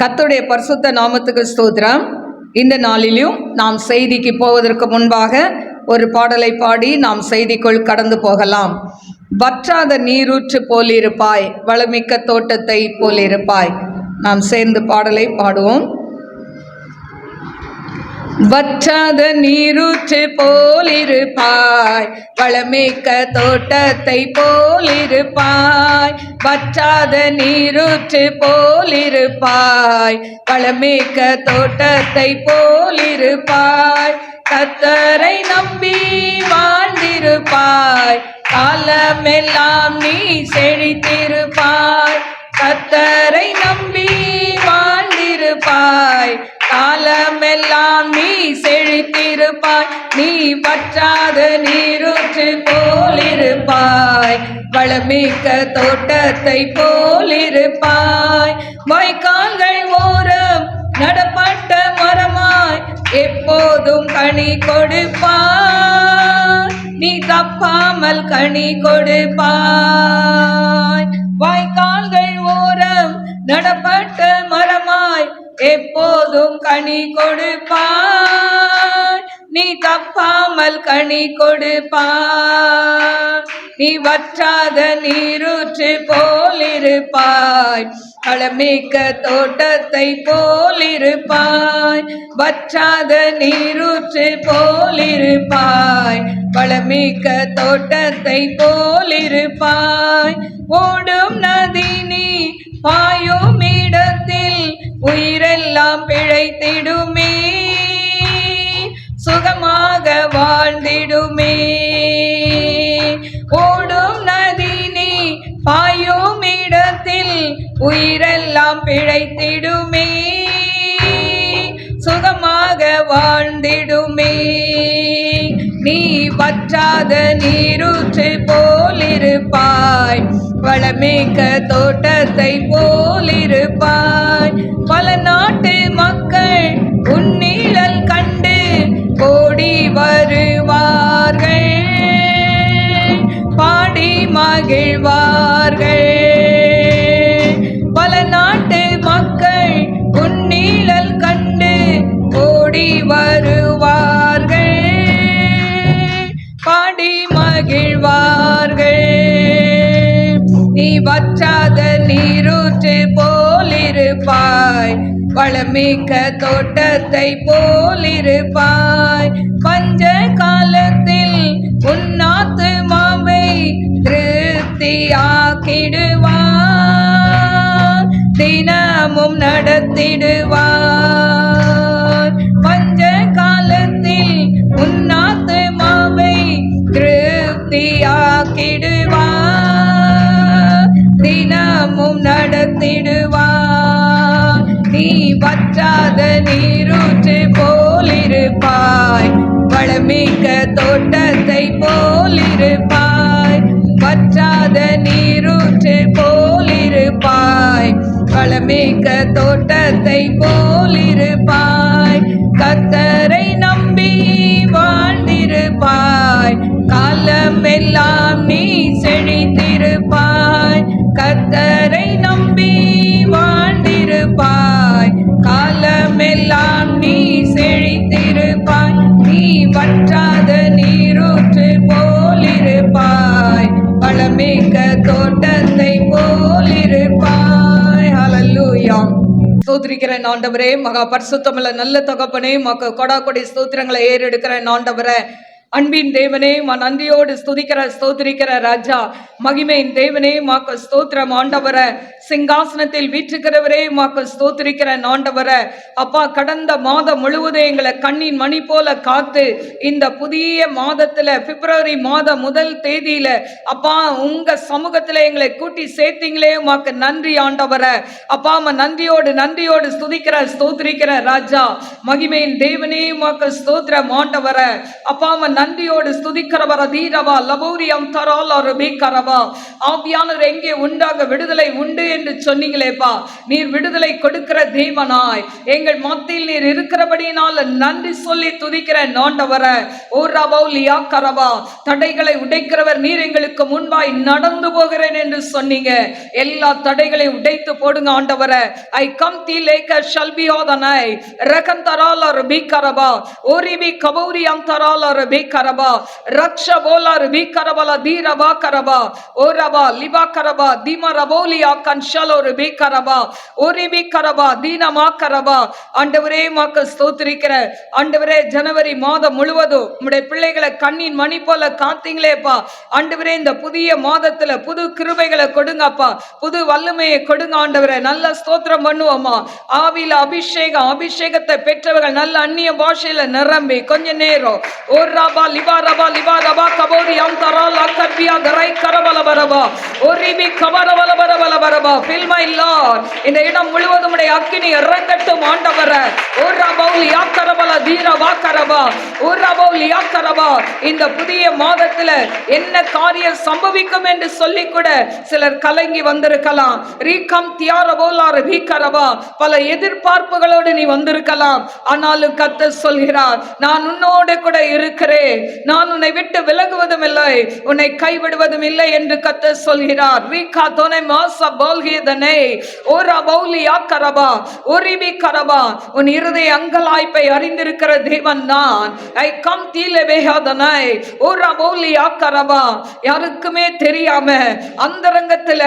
கர்த்தருடைய பரிசுத்த நாமத்துக்கு ஸ்தோத்திரம். இந்த நாளிலும் நாம் செய்திக்கு போவதற்கு முன்பாக ஒரு பாடலை பாடி நாம் செய்திக்குள் கடந்து போகலாம். வற்றாத நீரூற்று போலிருப்பாய், வளமிக்க தோட்டத்தை போலிருப்பாய். நாம் சேர்ந்து பாடலை பாடுவோம். வற்றாத நீரூற்று போலிருப்பாய், வளமிக்க தோட்டத்தை போலிருப்பாய். வற்றாத நீரூற்று போலிருப்பாய், வளமிக்க தோட்டத்தை போலிருப்பாய். கர்த்தரை நம்பி வாழ்ந்திருப்பாய், காலமெல்லாம் நீ செழித்திருப்பாய். கர்த்தரை நம்பி வாழ்ந்திருப்பாய், காலமெல்லாம் நீ செழித்திருப்பாய். நீ வற்றாத நீரூற்று போலிருப்பாய், வளமிக்க தோட்டத்தை போலிருப்பாய். வாய்க்கால்கள் ஓரம் நடப்பட்ட மரமாய் எப்போதும் கனி கொடுப்பாய். நீ தப்பாமல் கனி கொடுப்பாய். வாய்க்கால்கள் ஓரம் நடப்பட்ட மரமாய் எப்போதும் கனி கொடுப்பாய். நீ தப்பாமல் கனி கொடுப்பாய். நீ வற்றாத நீரூற்று போலிருப்பாய், வளமிக்க தோட்டத்தை போலிருப்பாய். வற்றாத நீரூற்று போலிருப்பாய், வளமிக்க தோட்டத்தை போலிருப்பாய். ஓடும் நதி நீ பாயும் இடத்தில் உயிரெல்லாம் பிழைத்திடுமே, சுகமாக வாழ்ந்திடுமே. ஓடும் நதி நீ பாயும் இடத்தில் உயிரெல்லாம் பிழைத்திடுமே, சுகமாக வாழ்ந்திடுமே. நீ வற்றாத நீரூற்று போலிருப்பாய், வளமிக்க தோட்டத்தை போலிருப்பாய். பல நாட்டு மக்கள் உன் நிழல் கண்டு ஓடி வருவார்கள், பாடி மகிழ்வார்கள். பல நாட்டு மக்கள் உன் நிழல் கண்டு ஓடி வருவார்கள், பாடி மகிழ்வார்கள். நீ வற்றாத நீரூற்று போலிருப்பாய், வளமிக்க தோட்டத்தை போலிருப்பாய். பஞ்ச காலத்தில் உன் ஆத்துமாவை திருப்தியாக்கிடுவார், தினமும் நடத்திடுவார். பஞ்ச காலத்தில் உன் ஆத்துமாவை திருப்தியாக்கிடுவார், தினமும் நடத்திடுவார். நீ வற்றாத நீரூற்று போலிருப்பாய், வளமிக்க தோட்டத்தை போலிருப்பாய். வற்றாத நீரூற்று போலிருப்பாய், வளமிக்க தோட்டத்தை போலிருப்பாய். கர்த்தரை நம்பி வாழ்ந்திருப்பாய், காலமெல்லாம் நீ செழித்திருப்பாய். கர்த்தரை நம்பி வாழ்ந்திருப்பாய், காலமெல்லாம் நீ செழித்திருப்பாய். நீ வற்றாத நீரூற்று போலிருப்பாய், வளமிக்க தோட்டத்தை போலிருப்பாய். ஹல்லேலூயா. ஸ்தோத்திரிக்கிற ஆண்டவரே, மகா பரிசுத்தமுள்ள நல்ல தகப்பனே, மக்க கொடாக்கொடி ஸ்தோத்திரங்களை ஏறெடுக்கிற ஆண்டவரே, அன்பின் தேவனே, நன்றியோடு ஸ்துதிக்கிற ஸ்தோத்திரிக்கிற ராஜா, மகிமையின் தேவனே, மாக்கு ஸ்தோத்திரம் ஆண்டவர. சிங்காசனத்தில் வீற்றுக்கிறவரே, மாக்கு ஸ்தோத்திரிக்கிற ஆண்டவர. அப்பா, கடந்த மாதம் முழுவதும் எங்களை கண்ணின் மணி போல காத்து இந்த புதிய மாதத்துல பிப்ரவரி மாதம் முதல் தேதியில அப்பா உங்க சமூகத்துல எங்களை கூட்டி சேர்த்தீங்களே, மாக்கு நன்றி ஆண்டவர. அப்பா, நன்றியோடு ஸ்துதிக்கிற ஸ்தோத்திரிக்கிற ராஜா, மகிமையின் தேவனே, மாக்கு ஸ்தோத்திரம் ஆண்டவர. அப்பா, நன்றியோடு ஸ்துதிக்கிறவர் தீரவா லபோரியம் தரால் ரபி கரவா. ஆவியானவர் எங்கே உண்டாக விடுதலை உண்டு என்று சொன்னீங்களேப்பா. நீர் விடுதலை கொடுக்கிற தேவனாய் எங்கள் மத்தியில் நீர் இருக்கிறபடியினால் நன்றி சொல்லி துதிக்கிறேன் ஆண்டவரே. ஓ ரபௌலியா கரவா. தடைகளை உடைக்கிறவர் நீர், எங்களுக்கு முன்பாய் நடந்து போகிறேன் என்று சொன்னீங்க. எல்லா தடைகளை உடைத்து போடுங்க ஆண்டவரே. ஐ கம் தி லேக்கர் ஷல் பி ஹோதனை ரகந்தரால ரபி கரபா ஓரிபி கபௌரி அந்தரால ரபி கரபா ரக்ஷ போலா ரபி கரபல தீரபா கரபா ஓரபா லிபா கரபா தீமா ரபோலியா கன்ஷலோ ரபி கரபா ஓரிபி கரபா தீனமா கரபா. ஆண்டவரே மாக்கு ஸ்தோத்திரிக்கிற ஆண்டவரே. ஜனவரி மாதம் முழுவதும் உம்முடைய பிள்ளைகளை கண்ணின் மணி போல காத்தீங்களேப்பா ஆண்டவரே. இந்த புதிய மாதத்துல புது கிருபைகளை கொடுங்கப்பா, புது வல்லமையை கொடுங்க ஆண்டவரே. நல்ல ஸ்தோத்திரம் பண்ணுவோமா. ஆவில அபிஷேகத்தை பெற்றவர்கள் நல்ல அந்நிய பாஷையில நிரம்பி கொஞ்ச நேரம் ஓர் ரபா லிபா ரபா லிபா ரபா கபோரி அந்தரா லக்கபியா கரை கரபல பரபா ஓரிபி கபரபல பரபல பரபா. Fill my Lord. இந்த இடம் முழுவதும் உடைய அக்கினி இறங்கட்டும் ஆண்டவரே. ஓர் ரபௌலி யாக்கரபல தீரவா கரபா ஓர் ரபௌலி யாக்கரபா. இந்த புதிய மாதத்துல என்ன காரியம் சம்பவிக்கும் என்று சொல்லி கூட சிலர் கலங்கி வந்திருக்கலாம். ரீகம் தியாரபோலா ரபி கரபா. பல எதிர்பார்ப்புகளோடு நீ வந்திருக்கலாம். ஆனாலும் கர்த்தர் சொல்கிறார், நான் உன்னோடு கூட இருக்கிறேன், நான் உன்னை விட்டு விலகுவதும் இல்லை, உன்னை கைவிடுவதும் இல்லை என்று கர்த்தர் சொல்கிறார். ரீகா தோனை மாசா போல்கியதனை ஓரா பௌலியா கரபா ஓரிபி கரபா. உன் இருதய அங்கலாய்ப்பை அறிந்திருக்கிற தேவன் நான். ஐ கம் தீலே பேஹாதனை ஓரா பௌலியா கரபா. யாருக்குமே தெரியாம அந்தரங்கத்துல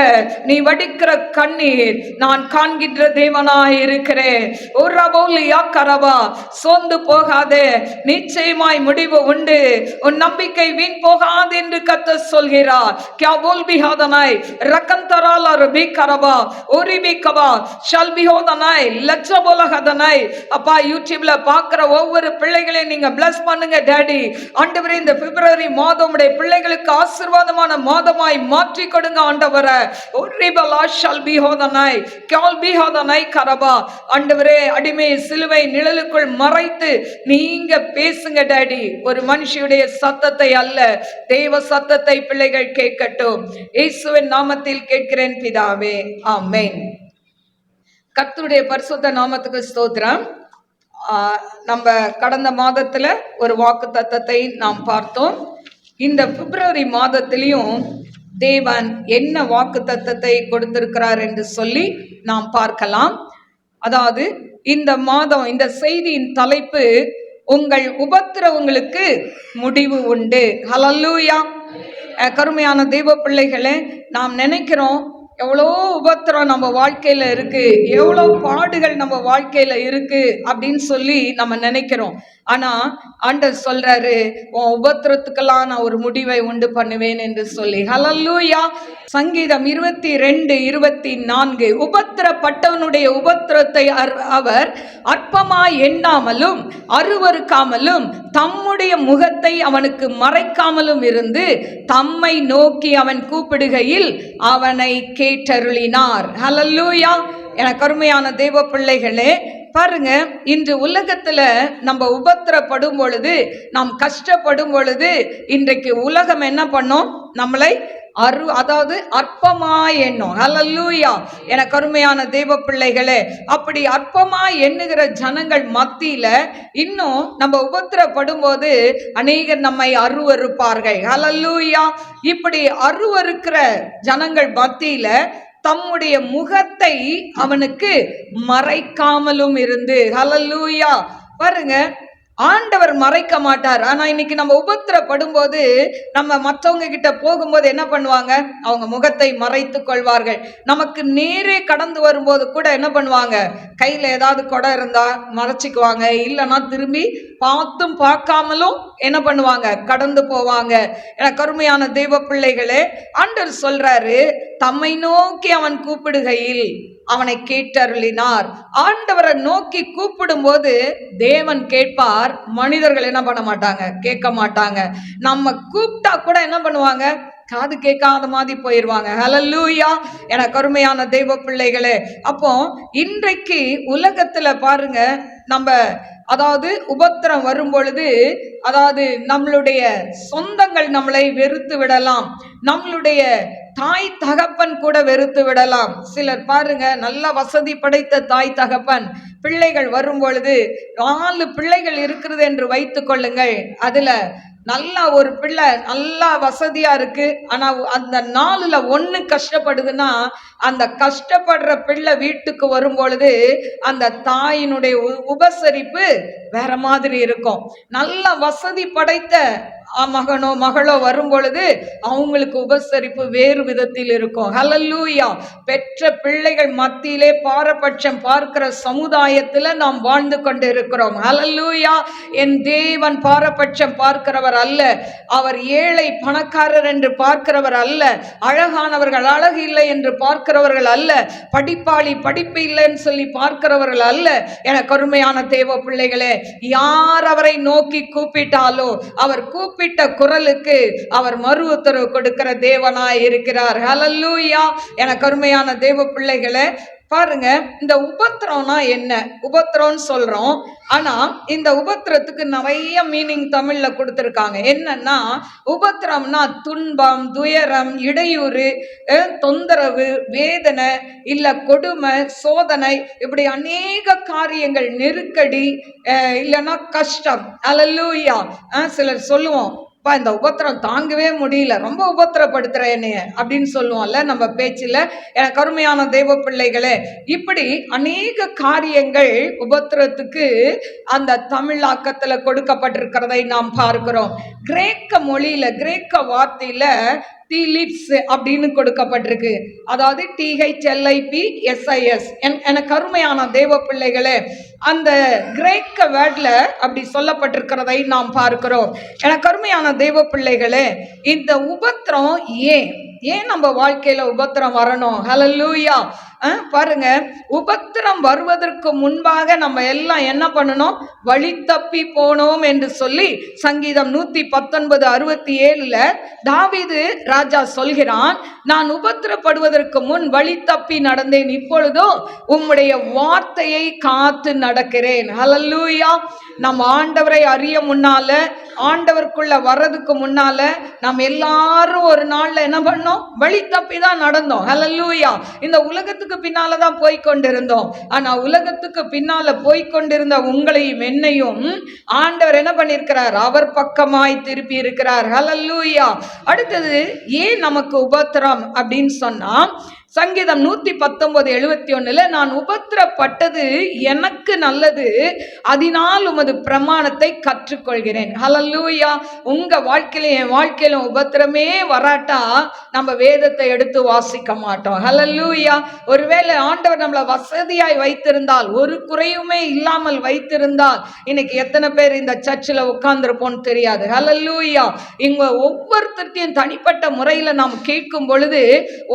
நீ வடிக்கிற கண்ணீர் நான் காண்கின்ற தேவனாய் இருக்கிறேன். ஓரா பௌலியா கரபா. சோர்ந்து போகாதே, நிச்சயமாய் முடிவு உண்டு, உன் நம்பிக்கை வீண் போகாது என்று கர்த்தர் சொல்கிறார். கியா போல் பிஹாதனை ரகந்தரால ரபி கரபா ஓரிபி கபா ஷல் பிஹோதனை லட்ச போலஹதனை. அப்பா யூடியூப்ல பார்க்கிற ஒவ்வொரு பிள்ளைகளையும் நீங்க பிளஸ் பண்ணுங்க டாடி. ஆண்டவரே, இந்த பிப்ரவரி மாதம் உடைய பிள்ளைகளுக்கு ஆசீர்வாதமான மாதமாய் மாற்றி கொடுங்க ஆண்டவரே. ஓரிபலா ஷல் பிஹோதனை கியால் பிஹோதனை கரபா. ஆண்டவரே, அடிமை சிலுவை நிழலுக்குள் மறைத்து நீங்க பேசுங்க டாடி. ஒரு மனுஷியுடைய சத்தத்தை அல்ல, தேவ சத்தத்தை பிள்ளைகள் கேட்கட்டும். இயேசுவின் நாமத்தில் கேட்கிறேன் பிதாவே, ஆமென். கர்த்தருடைய பரிசுத்த நாமத்துக்கு ஸ்தோத்திரம். நம்ம கடந்த மாதத்துல ஒரு வாக்கு தத்தத்தை நாம் பார்த்தோம். இந்த பிப்ரவரி மாதத்திலையும் தேவன் என்ன வாக்கு தத்தத்தை கொடுத்திருக்கிறார் என்று சொல்லி நாம் பார்க்கலாம். அதாவது இந்த மாதம் இந்த செய்தியின் தலைப்பு, உங்கள் உபத்திரவங்களுக்கு முடிவு உண்டு. ஹல்லேலூயா. கருமையான தெய்வ பிள்ளைகளே, நாம் நினைக்கிறோம் எவ்வளோ உபத்திரம் நம்ம வாழ்க்கையில இருக்கு, எவ்வளோ பாடுகள் நம்ம வாழ்க்கையில இருக்கு அப்படின்னு சொல்லி நம்ம நினைக்கிறோம். ஆனா ஆண்டவர் சொல்றாரு, உன் உபத்திரத்துக்கெல்லாம் நான் ஒரு முடிவை உண்டு பண்ணுவேன் என்று சொல்லி. ஹல்லேலூயா. சங்கீதம் 22:24, உபத்திரப்பட்டவனுடைய உபத்திரத்தை அவர் அற்பமாய் எண்ணாமலும் அருவருக்காமலும் தம்முடைய முகத்தை அவனுக்கு மறைக்காமலும் இருந்து தம்மை நோக்கி அவன் கூப்பிடுகையில் அவனை கேட்டருளினார். ஹல்லேலூயா. எனக்கு அருமையான தேவ பிள்ளைகளே, பாருங்க, இன்று உலகத்துல நம்ம உபத்திரப்படும் பொழுது, நாம் கஷ்டப்படும் பொழுது, இன்றைக்கு உலகம் என்ன பண்ணும்? நம்மளை அதாவது அற்பமாய் எண்ணும். ஹல்லேலூயா. எனக்கு அருமையான தேவ பிள்ளைகளே, அப்படி அற்பமாய் எண்ணுகிற ஜனங்கள் மத்தியில இன்னும் நம்ம உபத்திரப்படும் போது அநேகர் நம்மை அருவருப்பார்கள். ஹல்லேலூயா. இப்படி அருவருக்கிற ஜனங்கள் மத்தியில தம்முடைய முகத்தை அவனுக்கு மறைக்காமலும் இருந்து. ஹல்லேலூயா. பாருங்க, ஆண்டவர் மறைக்க மாட்டார். ஆனா இன்னைக்கு நம்ம உபத்திரப்படும் போது நம்ம மற்றவங்க கிட்ட போகும்போது என்ன பண்ணுவாங்க? அவங்க முகத்தை மறைத்து கொள்வார்கள். நமக்கு நேரே கடந்து வரும்போது கூட என்ன பண்ணுவாங்க? கையில ஏதாவது கொடை இருந்தா மறைச்சிக்குவாங்க, இல்லைன்னா திரும்பி பார்த்தும் பார்க்காமலும் என்ன பண்ணுவாங்க? கடந்து போவாங்க. எனக்கு அருமையான தெய்வ பிள்ளைகளே, ஆண்டவர் சொல்றாரு, தம்மை நோக்கி அவன் கூப்பிடுகையில் அவனை கேட்டருளினார். ஆண்டவரை நோக்கி கூப்பிடும் போது தேவன் கேட்பார். மனிதர்கள் என்ன பண்ண மாட்டாங்க? கேட்க மாட்டாங்க. நம்ம கூப்பிட்டா கூட என்ன பண்ணுவாங்க? காது கேட்காத மாதிரி போயிடுவாங்க. ஹல்லேலூயா. எனக்கு அருமையான தெய்வ பிள்ளைகளே, அப்போ இன்றைக்கு உலகத்துல பாருங்க, நம்ம அதாவது உபத்திரம் வரும் பொழுது, அதாவது நம்மளுடைய சொந்தங்கள் நம்மளை வெறுத்து விடலாம், நம்மளுடைய தாய் தகப்பன் கூட வெறுத்து விடலாம். சிலர் பாருங்க, நல்ல வசதி படைத்த தாய் தகப்பன், பிள்ளைகள் வரும் பொழுது 4 பிள்ளைகள் இருக்கிறது என்று வைத்துக் கொள்ளுங்கள், அதுல நல்லா ஒரு பிள்ளை நல்லா வசதியா இருக்கு, ஆனா அந்த 4ல் 1 கஷ்டப்படுதுன்னா, அந்த கஷ்டப்படுற பிள்ளை வீட்டுக்கு வரும் பொழுது அந்த தாயினுடைய உபசரிப்பு வேற மாதிரி இருக்கும். நல்ல வசதி படைத்த மகனோ மகளோ வரும் பொழுது அவங்களுக்கு உபசரிப்பு வேறு விதத்தில் இருக்கும். ஹல்லேலூயா. பெற்ற பிள்ளைகள் மத்தியிலே பாரபட்சம் பார்க்கிற சமுதாயத்துல நாம் வாழ்ந்து கொண்டு இருக்கிறோம். ஹல்லேலூயா. என் தேவன் பாரபட்சம் பார்க்கிறவர் அல்ல. அவர் ஏழை பணக்காரர் என்று பார்க்கிறவர் அல்ல. அழகானவர்கள் அழகு இல்லை என்று பார்க்கிறவர்கள் அல்ல. படிப்பாளி படிப்பு இல்லைன்னு சொல்லி பார்க்கிறவர்கள் அல்ல. என கருமையான தேவ பிள்ளைகளே, யார் அவரை நோக்கி கூப்பிட்டாலோ அவர் கூப்பிட்ட குரலுக்கு அவர் மறு உத்தரவு கொடுக்கிற தேவனாய் இருக்கிறார். ஹல்லேலூயா. என கருமையான தேவ பிள்ளைகளே, பாருங்க, இந்த உபத்திரம்னா என்ன? உபத்திரம்னு சொல்றோம், ஆனா இந்த உபத்திரத்துக்கு நிறைய மீனிங் தமிழ்ல கொடுத்திருக்காங்க. என்னன்னா, உபத்திரம்னா துன்பம், துயரம், இடையூறு, தொந்தரவு, வேதனை, இல்ல கொடுமை, சோதனை, இப்படி அநேக காரியங்கள், நெருக்கடி, இல்லைன்னா கஷ்டம். ஹல்லேலூயா. சிலர் சொல்லுவோம், இந்த உபத்திரம் தாங்கவே முடியல, ரொம்ப உபத்திரப்படுத்துற என்னைய அப்படின்னு சொல்லுவோம்ல நம்ம பேச்சில். எனக்கு கருமையான தேவ பிள்ளைகளே, இப்படி அநேக காரியங்கள் உபத்திரத்துக்கு அந்த தமிழாக்கத்துல கொடுக்கப்பட்டிருக்கிறதை நாம் பார்க்கிறோம். கிரேக்க மொழியில, கிரேக்க வார்த்தையில தீலிப்ஸ் அப்படின்னு கொடுக்கப்பட்டிருக்கு. அதாவது THLIPSIS. என கருமையான தேவ பிள்ளைகளே, அந்த கிரேக்க வேர்ட்ல அப்படி சொல்லப்பட்டிருக்கிறதை நாம் பார்க்கிறோம். என கருமையான தேவ பிள்ளைகளே, இந்த உபத்திரம் ஏன் நம்ம வாழ்க்கையில உபத்திரம் வரணும்? ஹல்லேலூயா. பாருங்க, உபத்திரம் வருவதற்கு முன்பாக நம்ம எல்லாம் என்ன பண்ணணும்? வழி தப்பி போனோம் என்று சொல்லி சங்கீதம் 119:67 தாவீது ராஜா சொல்கிறான், நான் உபத்திரப்படுவதற்கு முன் வழி தப்பி நடந்தேன், இப்பொழுதோ உம்முடைய வார்த்தையை காத்து நடக்கிறேன். ஹல்லேலூயா. நம்ம ஆண்டவரை அறிய முன்னால, ஆண்டவருக்குள்ள வர்றதுக்கு முன்னால நம்ம எல்லாரும் ஒரு நாள்ல என்ன பண்ணோம்? வழி தப்பி தான் நடந்தோம். ஹல்லேலூயா. இந்த உலகத்துக்கு பின்னாலதான் போய்கொண்டிருந்தோம். ஆனா உலகத்துக்கு பின்னால போய்கொண்டிருந்த உங்களையும் என்னையும் ஆண்டவர் என்ன பண்ணிருக்கிறார்? அவர் பக்கமாய் திருப்பி இருக்கிறார். ஹல்லேலூயா. அடுத்தது, ஏன் நமக்கு உபத்திரம் அப்படின்னு சொன்னா, சங்கீதம் 119:71 நான் உபத்திரப்பட்டது எனக்கு நல்லது, அதனால் உமது பிரமாணத்தை கற்றுக்கொள்கிறேன். ஹல்லேலூயா. உங்க வாழ்க்கையில என் வாழ்க்கையில உபத்திரமே வராட்டா நம்ம வேதத்தை எடுத்து வாசிக்க மாட்டோம். ஹல்லேலூயா. ஒருவேளை ஆண்டவர் நம்மளை வசதியாய் வைத்திருந்தால், ஒரு குறையுமே இல்லாமல் வைத்திருந்தால், இன்னைக்கு எத்தனை பேர் இந்த சர்ச்சில் உட்கார்ந்துருப்போம்னு தெரியாது. ஹல்லேலூயா. இங்க ஒவ்வொருத்தருக்கையும் தனிப்பட்ட முறையில் நாம் கேட்கும் பொழுது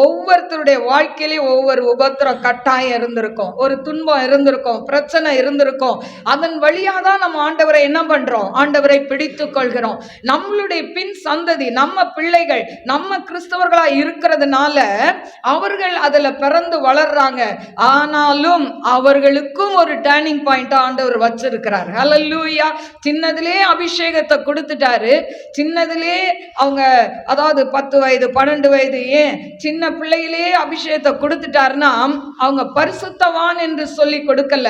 ஒவ்வொருத்தருடைய வாழ்க்கையிலே ஒவ்வொரு உபத்திரம் கட்டாயம் இருந்திருக்கும், ஒரு துன்பம் இருந்திருக்கும், பிரச்சனை இருந்திருக்கும். அதன் வழியாக தான் நம்ம ஆண்டவரை என்ன பண்றோம்? ஆண்டவரை பிடித்துக் கொள்கிறோம். நம்மளுடைய பின் சந்ததி, நம்ம பிள்ளைகள், நம்ம கிறிஸ்தவர்களா இருக்கிறதுனால அவர்கள் அதுல பிறந்து வளர்றாங்க. ஆனாலும் அவர்களுக்கும் ஒரு டர்னிங் பாயிண்ட் ஆண்டவர் வச்சிருக்கிறார். ஹல்லேலூயா. சின்னதிலே அபிஷேகத்தை கொடுத்துட்டாரு. சின்னதிலே அவங்க, அதாவது 10 வயது 12 வயது, ஏன் சின்ன பிள்ளையிலே அபிஷேகத்தை கொடுத்துட்டாருன்னா அவங்க பரிசுத்தவான் என்று சொல்லி கொடுக்கல,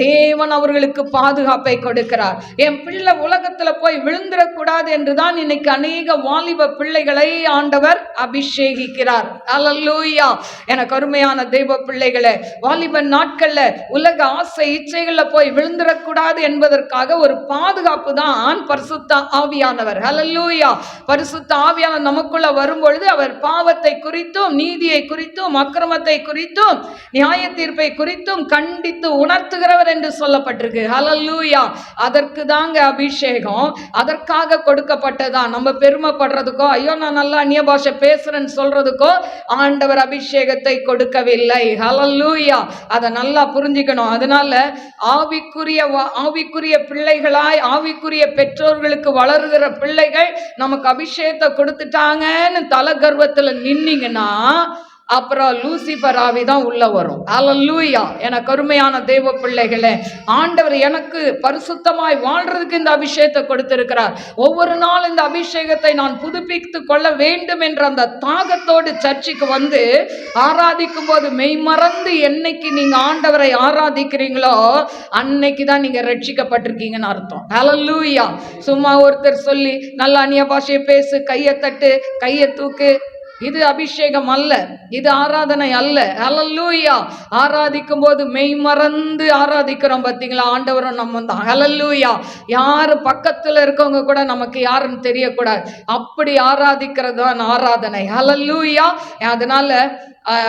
தேவன் அவர்களுக்கு பாதுகாப்பை கொடுக்கிறார். என் பிள்ளை உலகத்துல போய் விழுந்துடக்கூடாது என்றுதான் இன்னைக்கு அநேக வாலிப பிள்ளைகளை ஆண்டவர் அபிஷேகிக்கிறார். ஹல்லேலூயா. எனக்கு அருமையான தெய்வ பிள்ளைகளே, வாலிப நாட்கள்ல உலக ஆசை இச்சைகள்ல போய் விழுந்துடக்கூடாது என்பதற்காக ஒரு பாதுகாப்பு தான் பரிசுத்த ஆவியானவர். ஹல்லேலூயா. பரிசுத்த ஆவியானவர் நமக்குள்ள வரும்பொழுது அவர் பாவத்தை குறித்தும், நீதியை குறித்தும், அக்கிரமத்தை குறித்தும், நியாய தீர்ப்பை குறித்தும் கண்டித்து உணர்த்துகிறவர் என்று சொல்லப்பட்டிருக்கு. ஹல்லேலூயா. அதற்கு தாங்க அபிஷேகம், அதற்காக கொடுக்கப்பட்டதான். நம்ம பெருமைப்படுறதுக்கோ, ஐயோ நான் நல்லா அந்நிய பாஷை பேசுறேன்னு சொல்றதுக்கோ ஆண்டவர் அபிஷேகத்தை கொடுக்கவில்லை. ஹல்லேலூயா. அதை நல்லா புரிஞ்சுக்கணும். அதனால ஆவிக்குரிய பிள்ளைகளாய், ஆவிக்குரிய பெற்றோர்களுக்கு வளருகிற பிள்ளைகள் நமக்கு அபிஷேகத்தை கொடுத்துட்டாங்கன்னு தல கர்வத்துல நின்னீங்கன்னா அப்புறம் லூசிபர் ஆவி தான் உள்ள வரும். அல்லேலூயா. எனக்கு அருமையான தேவ பிள்ளைகளே, ஆண்டவர் எனக்கு பரிசுத்தமாய் வாழ்றதுக்கு இந்த அபிஷேகத்தை கொடுத்திருக்கிறார். ஒவ்வொரு நாள் இந்த அபிஷேகத்தை நான் புதுப்பித்து கொள்ள வேண்டும் என்ற அந்த தாகத்தோடு சர்ச்சுக்கு வந்து ஆராதிக்கும் போது மெய்மறந்து என்னைக்கு நீங்க ஆண்டவரை ஆராதிக்கிறீங்களோ அன்னைக்கு தான் நீங்க ரட்சிக்கப்பட்டிருக்கீங்கன்னு அர்த்தம். அல்லேலூயா. சும்மா ஒருத்தர் சொல்லி நல்ல அந்நிய பாஷையை பேசு, கையை தட்டு, கையை தூக்கு, இது அபிஷேகம் அல்ல, இது ஆராதனை அல்ல. அல்லேலூயா. ஆராதிக்கும் போது மெய் மறந்து ஆராதிக்கிறோம் பார்த்தீங்களா, ஆண்டவரும் நம்ம தான். அல்லேலூயா. யாரு பக்கத்துல இருக்கவங்க கூட நமக்கு யாருன்னு தெரியக்கூடாது, அப்படி ஆராதிக்கிறது தான் ஆராதனை. அல்லேலூயா. அதனால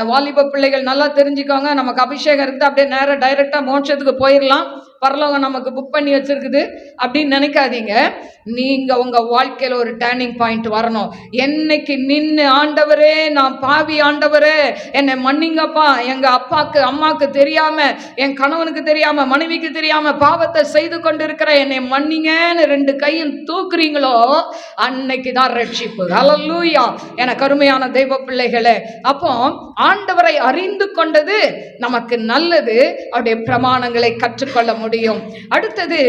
வாலிப பிள்ளைகள் நல்லா தெரிஞ்சுக்கோங்க, நமக்கு அபிஷேகம் இருக்குது, அப்படியே நேரம் டைரக்டா மோட்சத்துக்கு போயிடலாம், பரலோகம் நமக்கு புக் பண்ணி வச்சிருக்குது அப்படின்னு நினைக்காதீங்க. நீங்க உங்க வாழ்க்கையில ஒரு டேர்னிங் பாயிண்ட் வரணும். என்னைக்கு நின்று ஆண்டவரே நான் பாவி, ஆண்டவரே என்னை மன்னிங்கப்பா, எங்க அப்பாக்கு அம்மாக்கு தெரியாம, என் கணவனுக்கு தெரியாம, மனைவிக்கு தெரியாம பாவத்தை செய்து கொண்டிருக்கிற என்னை மன்னிங்கன்னு ரெண்டு கையும் தூக்குறீங்களோ அன்னைக்கு தான் ரட்சிப்பு. அல்லேலூயா. எனக்கு அருமையான தெய்வ பிள்ளைகளே, அப்போ ஆண்டவரை அறிந்து கொண்டது நமக்கு நல்லது, அவருடைய பிரமாணங்களை கற்றுக்கொள்ள முடியும். அடுத்தது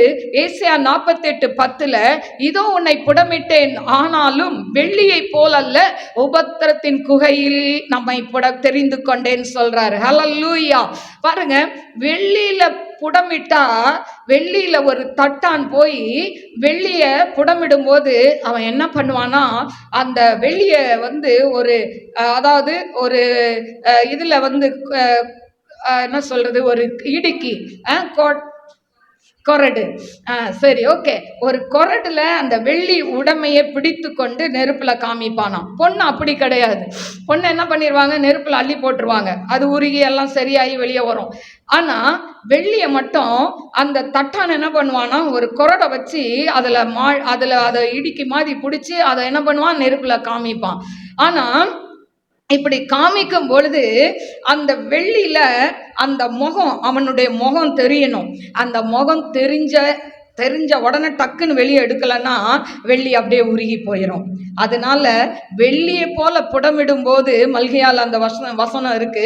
ஏசாயா 48:10, இதோ உன்னை புடமிட்டேன், ஆனாலும் வெள்ளியை போல் அல்ல, உபத்திரத்தின் குகையில் நம்மை தெரிந்து கொண்டேன் சொல்றாரு. ஹல்லேலூயா. பாருங்க, வெள்ளியில புடமிட்டா, வெள்ளியில ஒரு தட்டான் போய் வெள்ளிய புடமிடும் போது அவன் என்ன பண்ணுவானா, அந்த வெள்ளிய வந்து ஒரு அதாவது ஒரு இதுல வந்து என்ன சொல்றது, ஒரு இடுக்கி கொரடு, சரி ஓகே, ஒரு கொரடுல அந்த வெள்ளி உடமையை பிடித்து கொண்டு நெருப்புல காமிப்பானாம். பொண்ணு அப்படி கிடையாது. பொண்ணு என்ன பண்ணிடுவாங்க, நெருப்புல அள்ளி போட்டுருவாங்க, அது உருகி எல்லாம் சரியாகி வெளியே வரும். ஆனா வெள்ளியை மட்டும் அந்த தட்டான் என்ன பண்ணுவானா, ஒரு கொரடை வச்சு அதுல அதை இடுக்கி மாதிரி பிடிச்சி அதை என்ன பண்ணுவான், நெருப்புல காமிப்பான். ஆனா இப்படி காமிக்கும் பொழுது அந்த வெள்ளியில அந்த முகம், அவனுடைய முகம் தெரியணும். அந்த முகம் தெரிஞ்ச உடனே டக்குன்னு வெளியே எடுக்கலன்னா வெள்ளி அப்படியே உருகி போயிடும். அதனால வெள்ளியை போல புடமிடும் போது, மல்கியால் அந்த வசனம் இருக்கு,